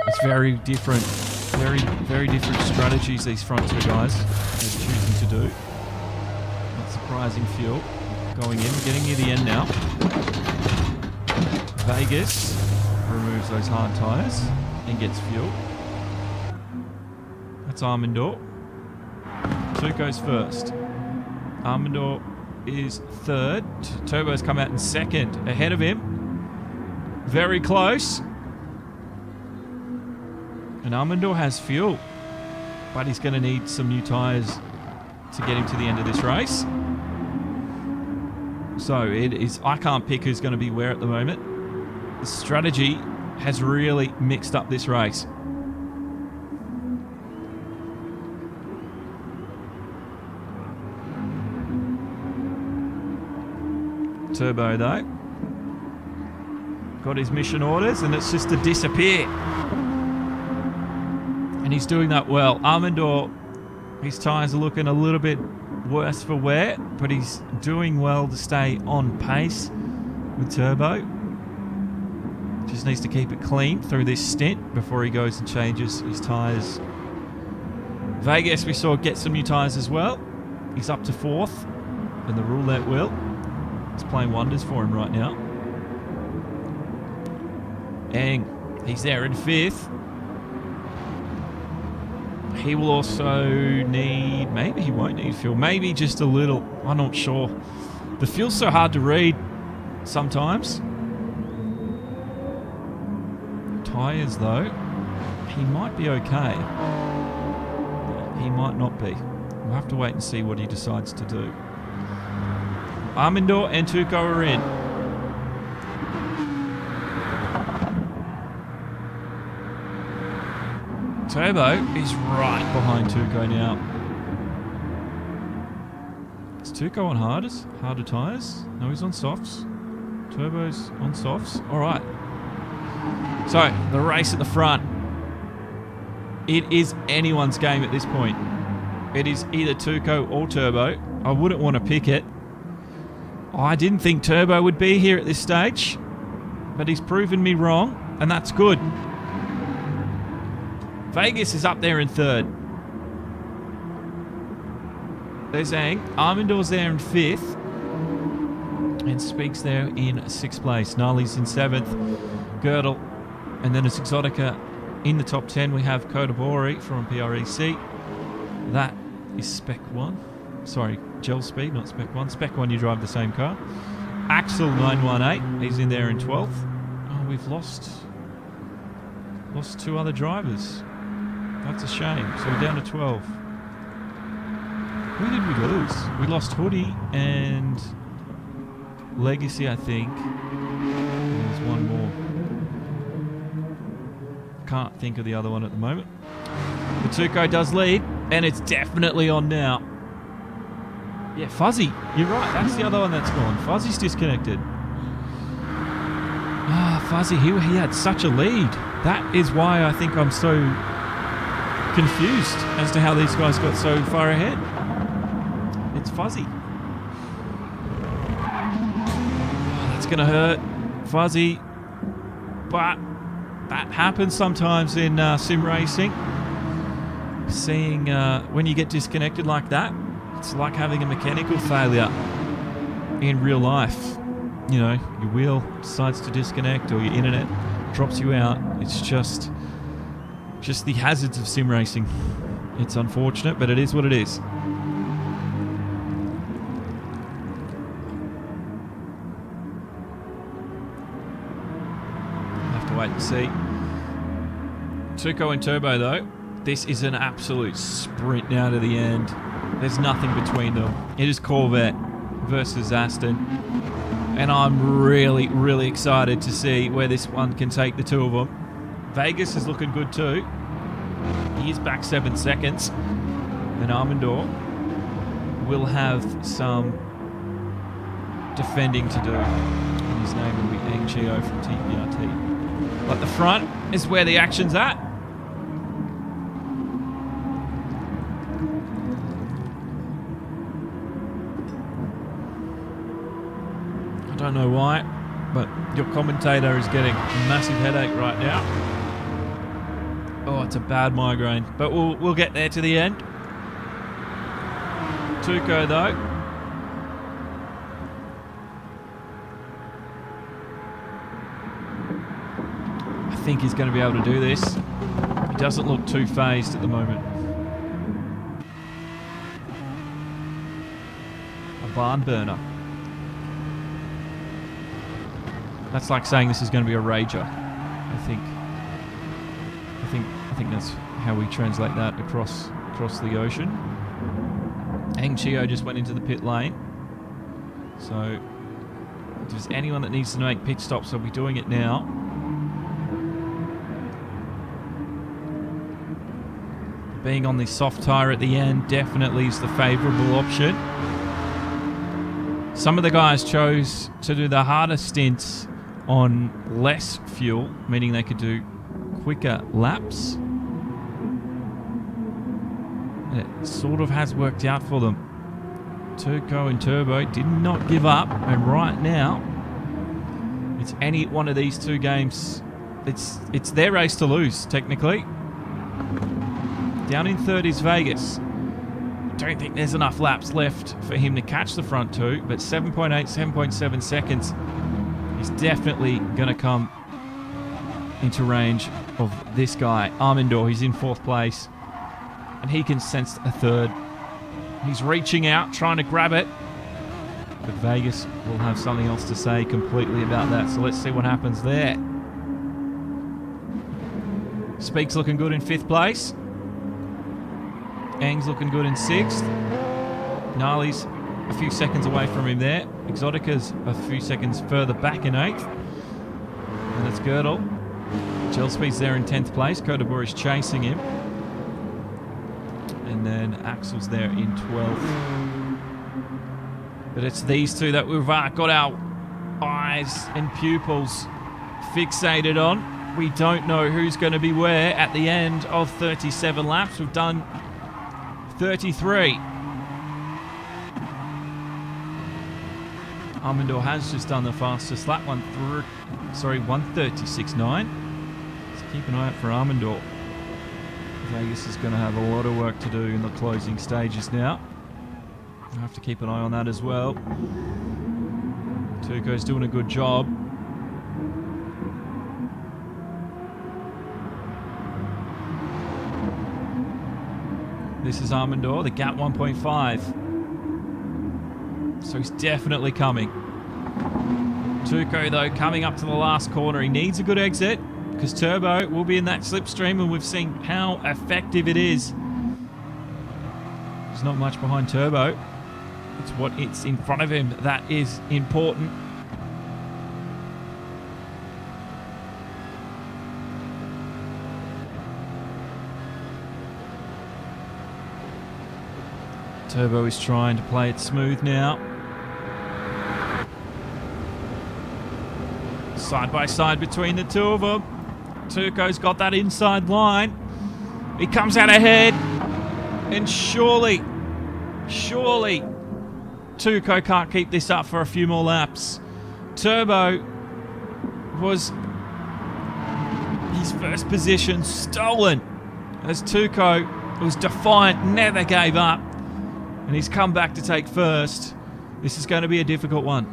It's very different. Very different strategies these front two guys are choosing to do. Not surprising fuel. Going in, getting near the end now. Vegas removes those hard tyres and gets fuel. That's Armandor. Tuco's first. Armandor is third. Turbo's come out in second. Ahead of him. Very close. And Armandor has fuel. But he's going to need some new tyres to get him to the end of this race. So it is. I can't pick who's going to be where at the moment. The strategy has really mixed up this race. Turbo though got his mission orders and it's just to disappear, and he's doing that well. Armandor, his tyres are looking a little bit worse for wear, but he's doing well to stay on pace with Turbo. Just needs to keep it clean through this stint before he goes and changes his tyres. Vegas we saw get some new tyres as well. He's up to 4th in the roulette wheel. It's playing wonders for him right now. Ang, he's there in 5th. He will also need... Maybe he won't need fuel. Maybe just a little. I'm not sure. The fuel's so hard to read sometimes. Tyres, though. He might be okay. He might not be. We'll have to wait and see what he decides to do. Armandor and Tuco are in. Turbo is right behind Tuco now. Is Tuco on harder tyres? No, he's on softs. Turbo's on softs. All right. So, the race at the front. It is anyone's game at this point. It is either Tuco or Turbo. I wouldn't want to pick it. I didn't think Turbo would be here at this stage, but he's proven me wrong, and that's good. Vegas is up there in 3rd. There's Ang. Armandor's there in 5th. And Speaks there in 6th place. Gnarly's in 7th. Girdle. And then it's Exotica In the top 10, we have Kodabori from PREC. That is Spec 1. Sorry, Gel Speed, not Spec 1. Spec 1, you drive the same car. Axel 918, he's in there in 12th. Oh, we've lost 2 other drivers. That's a shame. So we're down to 12. Who did we lose? We lost Hoodie and Legacy, I think. There's one more. Can't think of the other one at the moment. Matuko does lead, and it's definitely on now. Yeah, Fuzzy. You're right. That's the other one that's gone. Fuzzy's disconnected. Ah, Fuzzy. He had such a lead. That is why I think I'm so confused as to how these guys got so far ahead. It's Fuzzy. Oh, that's going to hurt. Fuzzy. But that happens sometimes in sim racing. Seeing when you get disconnected like that, it's like having a mechanical failure in real life. You know, your wheel decides to disconnect or your internet drops you out. It's just the hazards of sim racing. It's unfortunate, but it is what it is. Have to wait and see. Tuco and Turbo though, this is an absolute sprint now to the end. There's nothing between them. It is Corvette versus Aston. And I'm really, really excited to see where this one can take the two of them. Vegas is looking good too. He is back 7 seconds. And Armandor will have some defending to do. And his name will be Ang Chio from TPRT. But the front is where the action's at. I don't know why, but your commentator is getting a massive headache right now. Oh, it's a bad migraine, but we'll get there to the end. Tuco though. I think he's going to be able to do this. He doesn't look too phased at the moment. A barn burner. That's like saying this is going to be a rager. I think that's how we translate that across the ocean. Ang Chio just went into the pit lane. So if there's anyone that needs to make pit stops, they'll be doing it now. Being on the soft tyre at the end definitely is the favourable option. Some of the guys chose to do the harder stints on less fuel, meaning they could do quicker laps. And it sort of has worked out for them. Turco and Turbo did not give up, and right now it's any one of these two games. It's their race to lose, technically. Down in third is Vegas. Don't think there's enough laps left for him to catch the front two, but 7.8, 7.7 seconds is definitely going to come into range of this guy. Armandor, he's in 4th place, and he can sense a third. He's reaching out, trying to grab it, but Vegas will have something else to say completely about that, so let's see what happens there. Speak's looking good in 5th place. Ang's looking good in 6th. Gnarly's a few seconds away from him there. Exotica's a few seconds further back in 8th. And it's Girdle. Gelspeed's there in 10th place. Kodabori's chasing him. And then Axel's there in 12th. But it's these two that we've got our eyes and pupils fixated on. We don't know who's going to be where at the end of 37 laps. We've done 33. Armandor has just done the fastest lap, 1:36.9. So keep an eye out for Armandor. Vegas is going to have a lot of work to do in the closing stages now. I'll have to keep an eye on that as well. Tuco's doing a good job. This is Armandor, the gap 1.5. So he's definitely coming. Tuco, though, coming up to the last corner. He needs a good exit because Turbo will be in that slipstream, and we've seen how effective it is. There's not much behind Turbo. It's what it's in front of him that is important. Turbo is trying to play it smooth now. Side by side between the two of them. Tuco's got that inside line. He comes out ahead. And surely, Tuco can't keep this up for a few more laps. Turbo was his first position stolen as Tuco was defiant, never gave up. And he's come back to take first. This is going to be a difficult one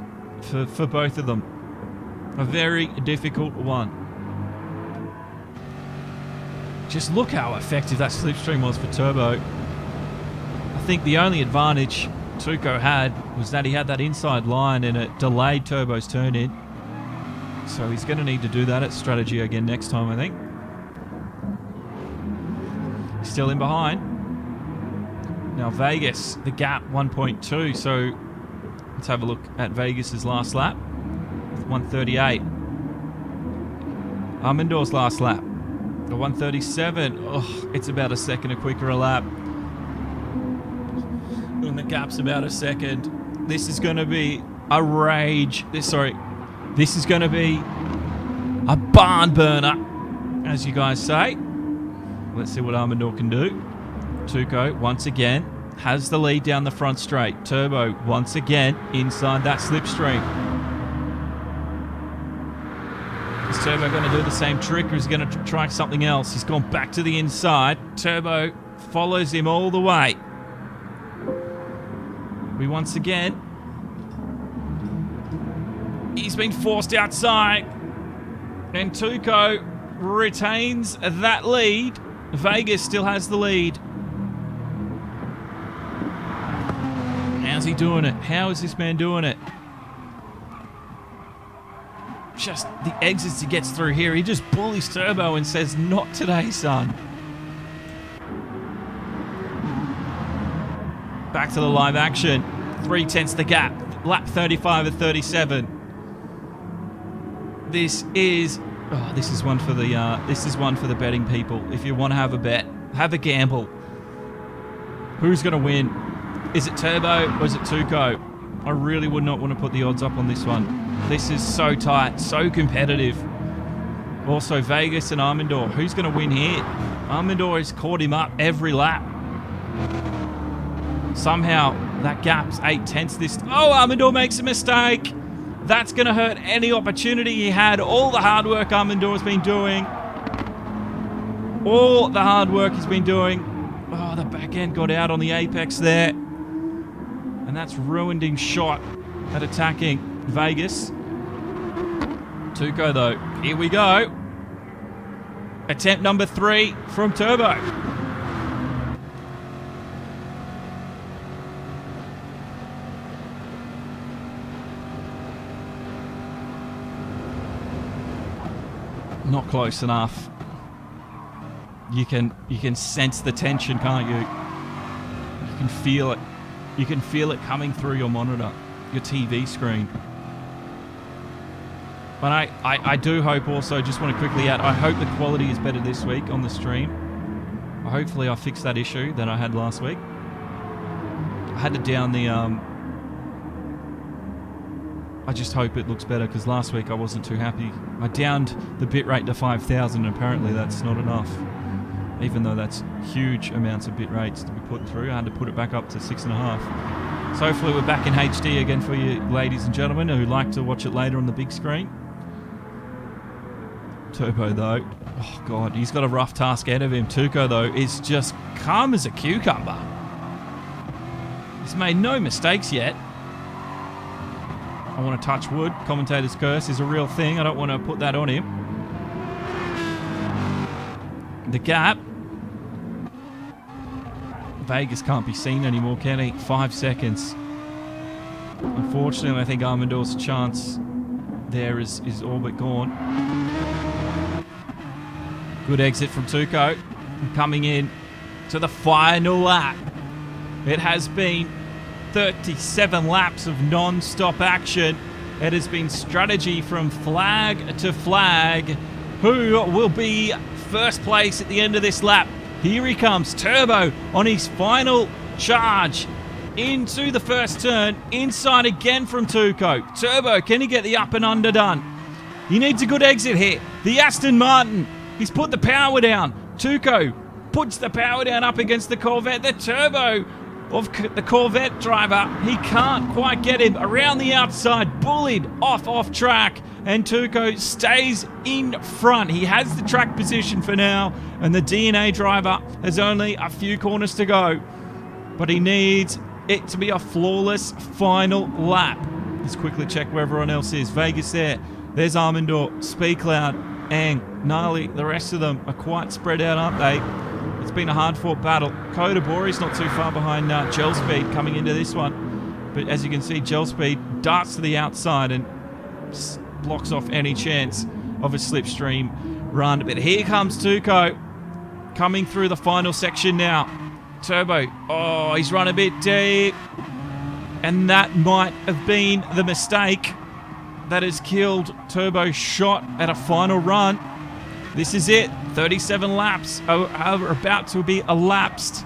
for both of them. A very difficult one. Just look how effective that slipstream was for Turbo. I think the only advantage Tuco had was that he had that inside line and it delayed Turbo's turn in. So he's going to need to do that at strategy again next time, I think. Still in behind. Now Vegas, the gap 1.2. So let's have a look at Vegas's last lap. 138. Armandor's last lap. The 137. Oh, it's about a second quicker a lap. And the gap's about a second. This is going to be a rage. This is going to be a barn burner, as you guys say. Let's see what Armandor can do. Tuco, once again, has the lead down the front straight. Turbo, once again, inside that slipstream. Is Turbo going to do the same trick, or is he going to try something else? He's gone back to the inside. Turbo follows him all the way. Once again, he's been forced outside, and Tuco retains that lead. Vegas still has the lead. How's he doing it? How is this man doing it? Just the exits he gets through here. He just bullies Turbo and says, "Not today, son." Back to the live action. 3/10 the gap. Lap 35 of 37. This is one for the betting people. If you want to have a bet, have a gamble. Who's going to win? Is it Turbo or is it Tuco? I really would not want to put the odds up on this one. This is so tight, so competitive. Also, Vegas and Armandor. Who's going to win here? Armandor has caught him up every lap. Somehow, that gap's 8/10 this... Oh, Armandor makes a mistake. That's going to hurt any opportunity he had. All the hard work Armandor's been doing. All the hard work he's been doing. Oh, the back end got out on the apex there. And that's ruined his shot at attacking Vegas. Tuco, though. Here we go. Attempt number 3 from Turbo. Not close enough. You can sense the tension, can't you? You can feel it. You can feel it coming through your monitor, your TV screen. But I do hope also, just want to quickly add, I hope the quality is better this week on the stream. Hopefully I fixed that issue that I had last week. I had to down the... I just hope it looks better, because last week I wasn't too happy. I downed the bitrate to 5,000, and apparently that's not enough. Even though that's huge amounts of bit rates to be put through, I had to put it back up to 6.5. So hopefully we're back in HD again for you ladies and gentlemen who like to watch it later on the big screen. Turbo though, oh god, he's got a rough task ahead of him. Tuco though is just calm as a cucumber. He's made no mistakes yet. I want to touch wood. Commentator's curse is a real thing. I don't want to put that on him. The gap Vegas can't be seen anymore, can he? 5 seconds. Unfortunately, I think Armandor's chance there is all but gone. Good exit from Tuco. Coming in to the final lap. It has been 37 laps of non-stop action. It has been strategy from flag to flag. Who will be first place at the end of this lap? Here he comes, Turbo on his final charge into the first turn. Inside again from Tuco. Turbo, can he get the up and under done? He needs a good exit here. The Aston Martin, he's put the power down. Tuco puts the power down up against the Corvette. The Turbo of the Corvette driver, he can't quite get him around the outside, bullied off track, and Tuco stays in front. He has the track position for now, and the DNA driver has only a few corners to go, but he needs it to be a flawless final lap. Let's quickly check where everyone else is. Vegas there's Armandor, Speedcloud, Ang, Gnarly. The rest of them are quite spread out, aren't they? It's been a hard-fought battle. Kodabori's not too far behind Gel Speed coming into this one. But as you can see, Gel Speed darts to the outside and blocks off any chance of a slipstream run. But here comes Tuco coming through the final section now. Turbo, oh, he's run a bit deep. And that might have been the mistake that has killed Turbo's shot at a final run. This is it. 37 laps are about to be elapsed.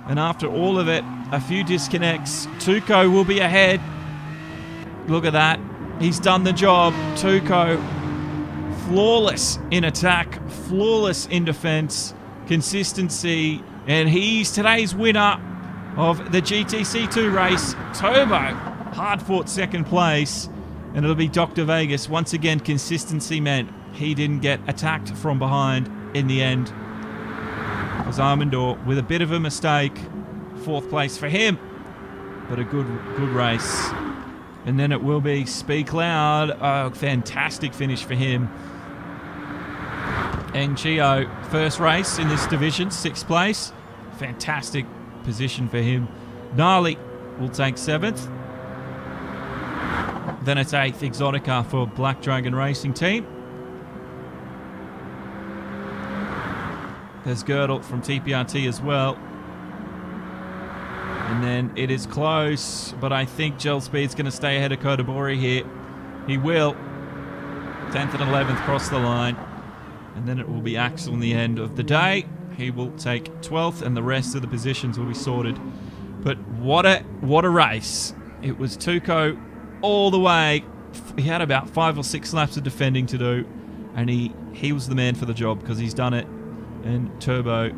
And after all of it, a few disconnects. Tuco will be ahead. Look at that. He's done the job. Tuco, flawless in attack, flawless in defense, consistency. And he's today's winner of the GTC2 race. Turbo, hard-fought second place. And it'll be Dr. Vegas. Once again, consistency meant he didn't get attacked from behind in the end. Because Armandor, with a bit of a mistake, 4th place for him. But a good race. And then it will be Speedcloud. Oh, fantastic finish for him. And Chio, first race in this division, 6th place. Fantastic position for him. Gnarly will take 7th. Then it's 8th, Exotica for Black Dragon Racing Team. There's Girdle from TPRT as well. And then it is close, but I think Gel Speed's going to stay ahead of Kodabori here. He will. 10th and 11th cross the line. And then it will be Axel in the end of the day. He will take 12th, and the rest of the positions will be sorted. But what a race. It was Tuco all the way. He had about 5 or 6 laps of defending to do, and he was the man for the job because he's done it. And Turbo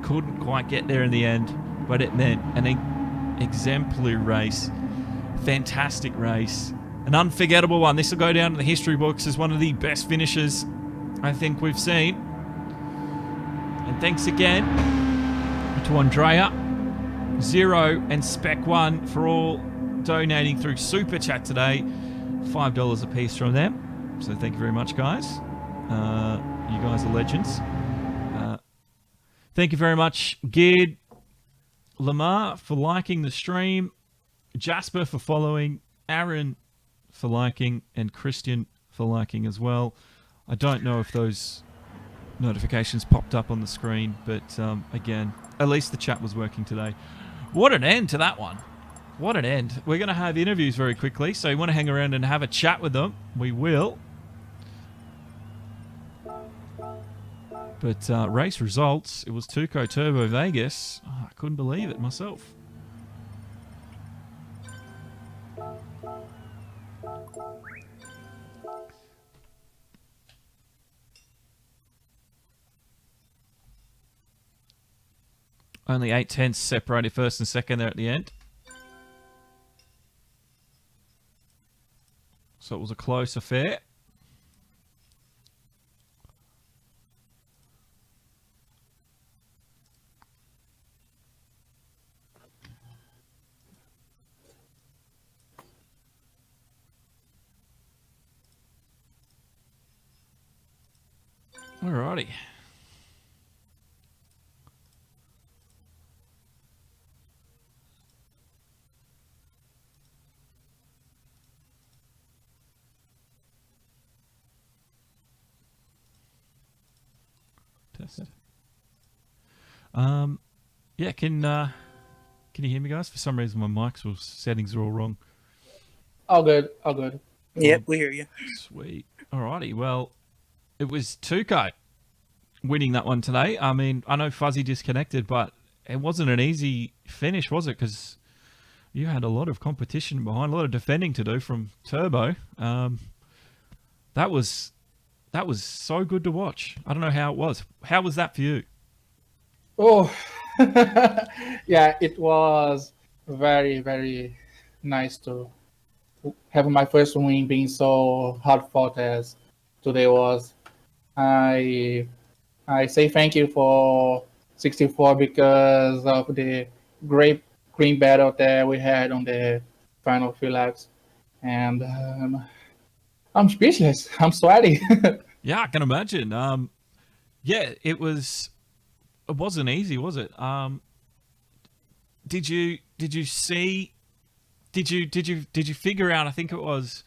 couldn't quite get there in the end, but it meant an exemplary race. Fantastic race. An unforgettable one. This will go down in the history books as one of the best finishes I think we've seen. And thanks again to Andrea, Zero, and Spec1 for all donating through Super Chat today. $5 a piece from them. So thank you very much, guys. You guys are legends. Thank you very much, Gid, Lamar for liking the stream, Jasper for following, Aaron for liking, and Christian for liking as well. I don't know if those notifications popped up on the screen, but again, at least the chat was working today. What an end to that one. What an end. We're going to have interviews very quickly, so you want to hang around and have a chat with them, we will. But race results, it was Tuco Turbo Vegas. Oh, I couldn't believe it myself. Only 8/10 separated first and second there at the end. So it was a close affair. Alrighty. test. Yeah, can you hear me, guys? For some reason, my mic's settings are all wrong. All good, all good. Yep, we hear you. Sweet. Alrighty. Well, it was Tuco winning that one today. I mean, I know Fuzzy disconnected, but it wasn't an easy finish, was it? Because you had a lot of competition behind, a lot of defending to do from Turbo. That was so good to watch. I don't know how it was. How was that for you? Oh, yeah, it was very, very nice to have my first win being so hard fought as today was. I say thank you for 64 because of the great green battle that we had on the final few laps, and I'm speechless. I'm sweaty. Yeah, I can imagine. Yeah, it wasn't easy, was it? Did you figure out? I think it was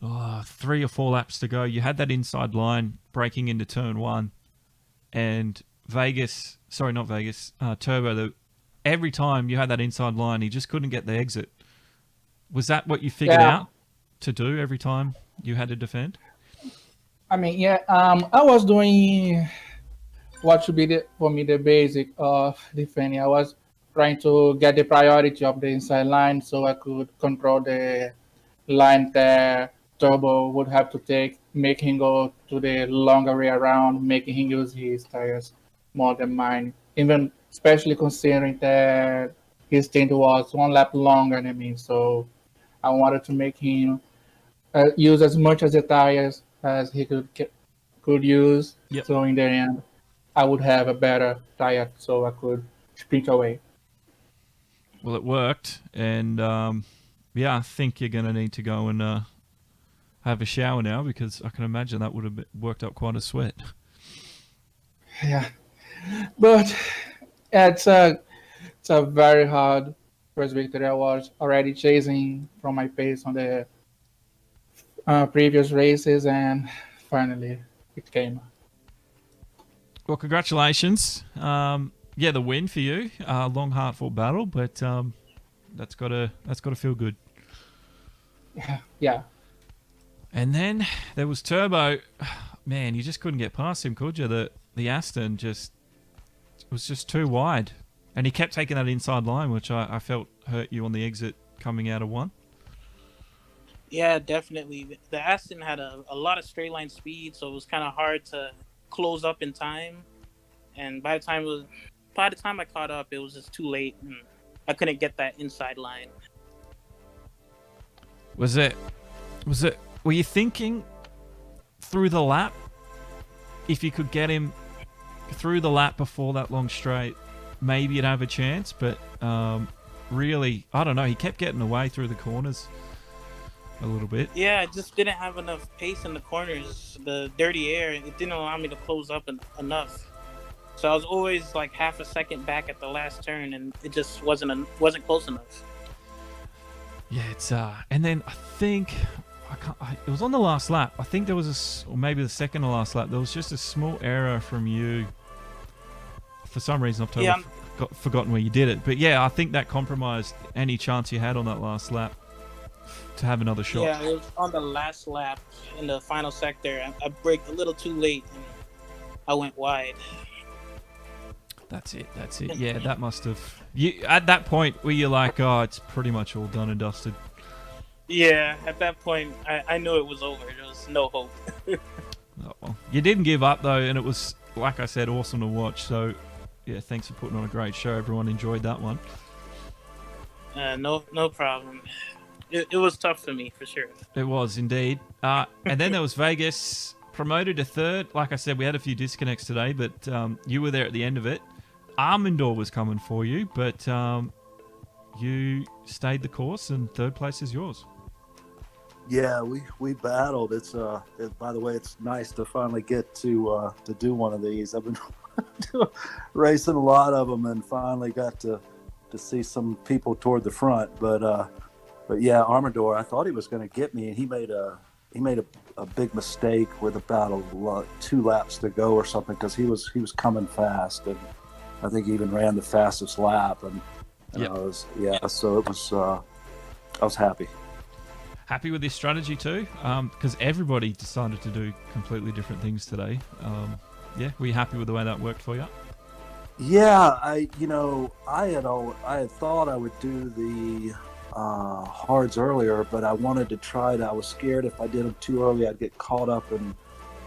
3 or 4 laps to go. You had that inside line breaking into turn 1, and Turbo. Every time you had that inside line, he just couldn't get the exit. Was that what you figured out to do every time you had to defend? I mean, yeah. I was doing what should be for me the basic of defending. I was trying to get the priority of the inside line so I could control the line that Turbo would have to take, make him go to the longer way around, making him use his tires more than mine. Even especially considering that his stint was 1 lap longer than me, so I wanted to make him use as much of the tires as he could use. Yep. So in the end, I would have a better tire, so I could sprint away. Well, it worked, and yeah, I think you're going to need to go and have a shower now, because I can imagine that would have worked up quite a sweat. Yeah, but it's a very hard first victory. I was already chasing from my pace on the previous races, and finally it came. Well, congratulations. Yeah, the win for you. Long, hard-fought battle, but that's gotta feel good. Yeah. And then there was Turbo. Man, you just couldn't get past him, could you? The Aston was just too wide, and he kept taking that inside line, which I felt hurt you on the exit coming out of 1. Yeah, definitely. The Aston had a lot of straight line speed, so it was kind of hard to close up in time. And by the time I caught up, it was just too late, and I couldn't get that inside line. Were you thinking through the lap, if you could get him through the lap before that long straight, maybe you'd have a chance? But really, I don't know. He kept getting away through the corners a little bit. Yeah, I just didn't have enough pace in the corners. The dirty air, it didn't allow me to close up enough. So I was always like half a second back at the last turn, and it just wasn't close enough. Yeah, it's and then I think it was on the last lap. I think there was or maybe the second to last lap. There was just a small error from you. For some reason, I've totally forgotten where you did it. But yeah, I think that compromised any chance you had on that last lap to have another shot. Yeah, it was on the last lap in the final sector. I braked a little too late, and I went wide. That's it. Yeah, that must have... You at that point, were you like, oh, it's pretty much all done and dusted? Yeah, at that point, I knew it was over. There was no hope. Oh, well. You didn't give up, though, and it was, like I said, awesome to watch. So, yeah, thanks for putting on a great show. Everyone enjoyed that one. No problem. It was tough for me, for sure. It was, indeed. And then there was Vegas, promoted to 3rd. Like I said, we had a few disconnects today, but you were there at the end of it. Armandor was coming for you, but you stayed the course, and 3rd place is yours. Yeah, we battled. It's by the way, it's nice to finally get to do one of these. I've been racing a lot of them, and finally got to see some people toward the front. But yeah, Armador, I thought he was going to get me, and he made a big mistake with about 2 laps to go or something, because he was coming fast, and I think he even ran the fastest lap, and so it was I was happy. Happy with this strategy too, because everybody decided to do completely different things today. Were you happy with the way that worked for you? Yeah, I had thought I would do the hards earlier, but I wanted to try to. I was scared if I did them too early, I'd get caught up in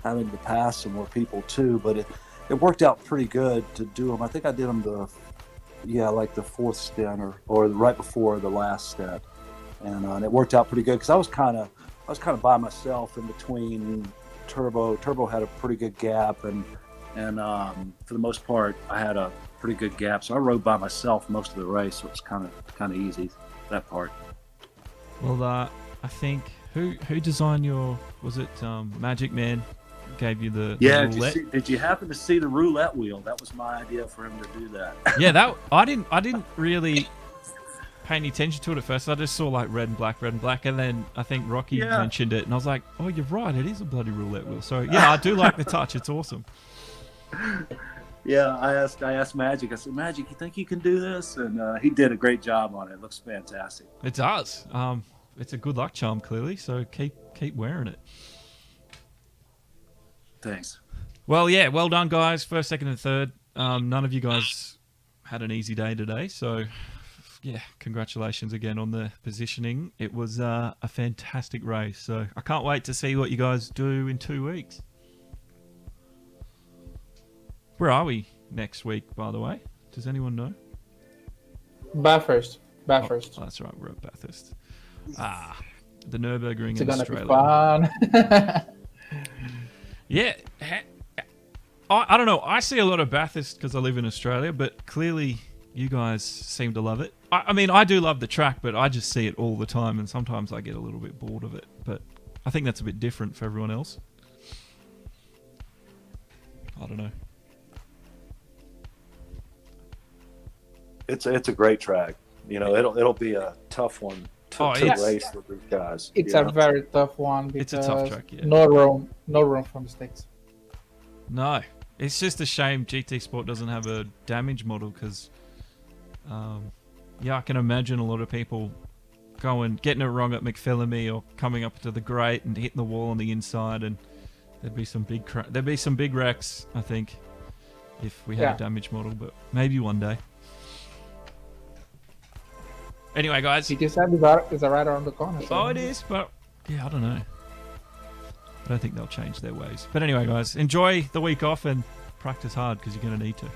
having to pass some more people too. But it worked out pretty good to do them. I think I did them like the 4th stint or right before the last stint, and it worked out pretty good because I was kind of by myself in between Turbo. Turbo had a pretty good gap, and for the most part, I had a pretty good gap. So I rode by myself most of the race, so it was kind of easy, that part. Well, I think who designed your, was it Magic Man gave you the roulette? Did you happen to see the roulette wheel? That was my idea for him to do that. Yeah, I didn't really pay any attention to it at first. I just saw like red and black, and then I think Rocky mentioned it, and I was like, oh, you're right, it is a bloody roulette wheel. So yeah, I do like the touch. It's awesome. Yeah, I asked Magic. I said, Magic, you think you can do this? And he did a great job on it. It looks fantastic. It does. It's a good luck charm, clearly. So keep wearing it. Thanks. Well, yeah, well done, guys. First, second, and third. None of you guys had an easy day today, so yeah, congratulations again on the positioning. It was a fantastic race. So I can't wait to see what you guys do in 2 weeks. Where are we next week, by the way? Does anyone know? Bathurst. Oh, that's right, we're at Bathurst. The Nürburgring in Australia. It's gonna be fun. Yeah. I don't know. I see a lot of Bathurst because I live in Australia, but clearly you guys seem to love it. I mean, I do love the track, but I just see it all the time, and sometimes I get a little bit bored of it. But I think that's a bit different for everyone else. I don't know. It's a great track. You know, it'll be a tough one to race with these guys. It's a very tough one because it's a tough track, yeah. No room for mistakes. No, it's just a shame GT Sport doesn't have a damage model because, I can imagine a lot of people getting it wrong at McPhillamy or coming up to the grate and hitting the wall on the inside, and there'd be some big wrecks, I think, if we had a damage model. But maybe one day. Anyway, guys. GTC is right around the corner. So it is, but yeah, I don't know. I don't think they'll change their ways. But anyway, guys, enjoy the week off and practice hard because you're going to need to.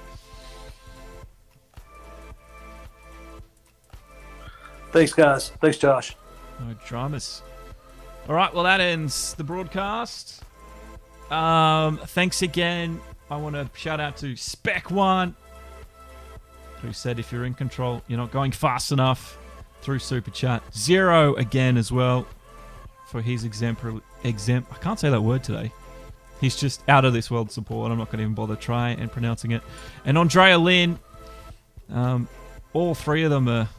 Thanks, guys. Thanks, Josh. No dramas. All right, well, that ends the broadcast. Thanks again. I want to shout out to Spec1, who said if you're in control, you're not going fast enough, through Super Chat. Zero again as well for his I can't say that word today. He's just out of this world support. I'm not going to even bother trying and pronouncing it. And Andrea Lynn, all three of them are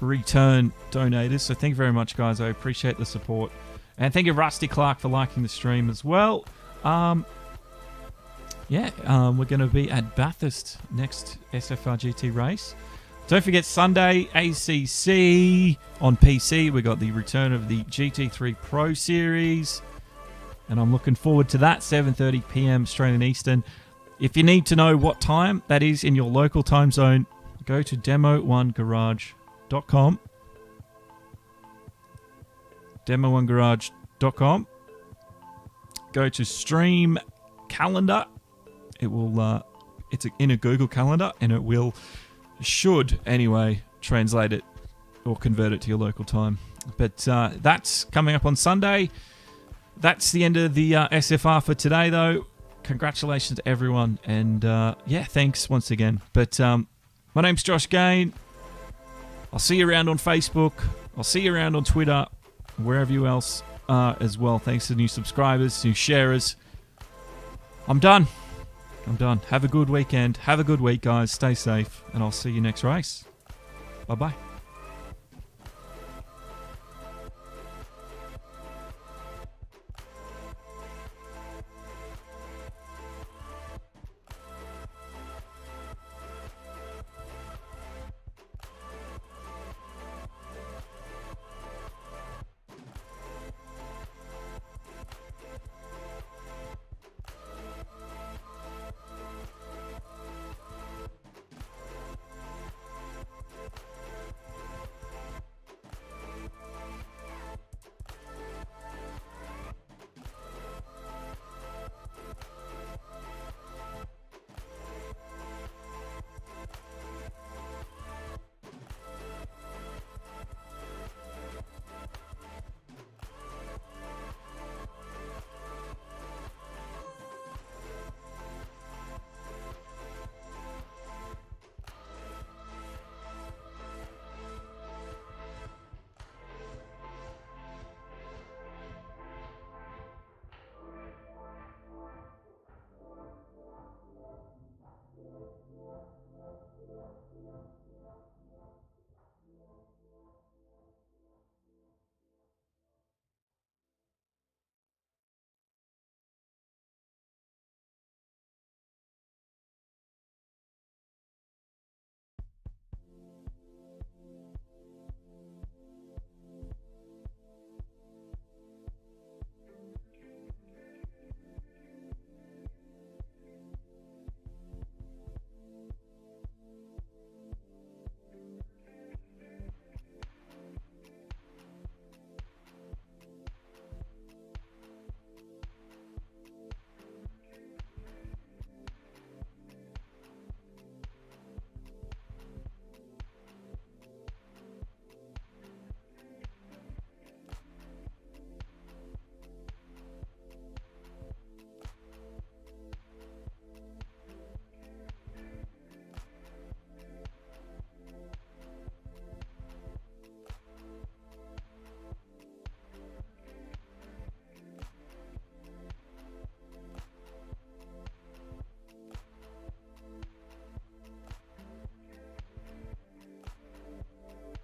return donators. So thank you very much, guys. I appreciate the support. And thank you, Rusty Clark, for liking the stream as well. We're going to be at Bathurst next SFR GT race. Don't forget Sunday, ACC on PC. We got the return of the GT3 Pro Series. And I'm looking forward to that, 7:30 p.m. Australian Eastern. If you need to know what time that is in your local time zone, go to demo1garage.com. demo1garage.com. Go to stream calendar. It will it's in a Google Calendar, and it should anyway translate it or convert it to your local time. But that's coming up on Sunday. That's the end of the SFR for today, though. Congratulations to everyone, and thanks once again. But my name's Josh Gain. I'll see you around on Facebook. I'll see you around on Twitter, wherever you else are as well. Thanks to new subscribers, new sharers. I'm done. Have a good weekend. Have a good week, guys. Stay safe, and I'll see you next race. Bye-bye.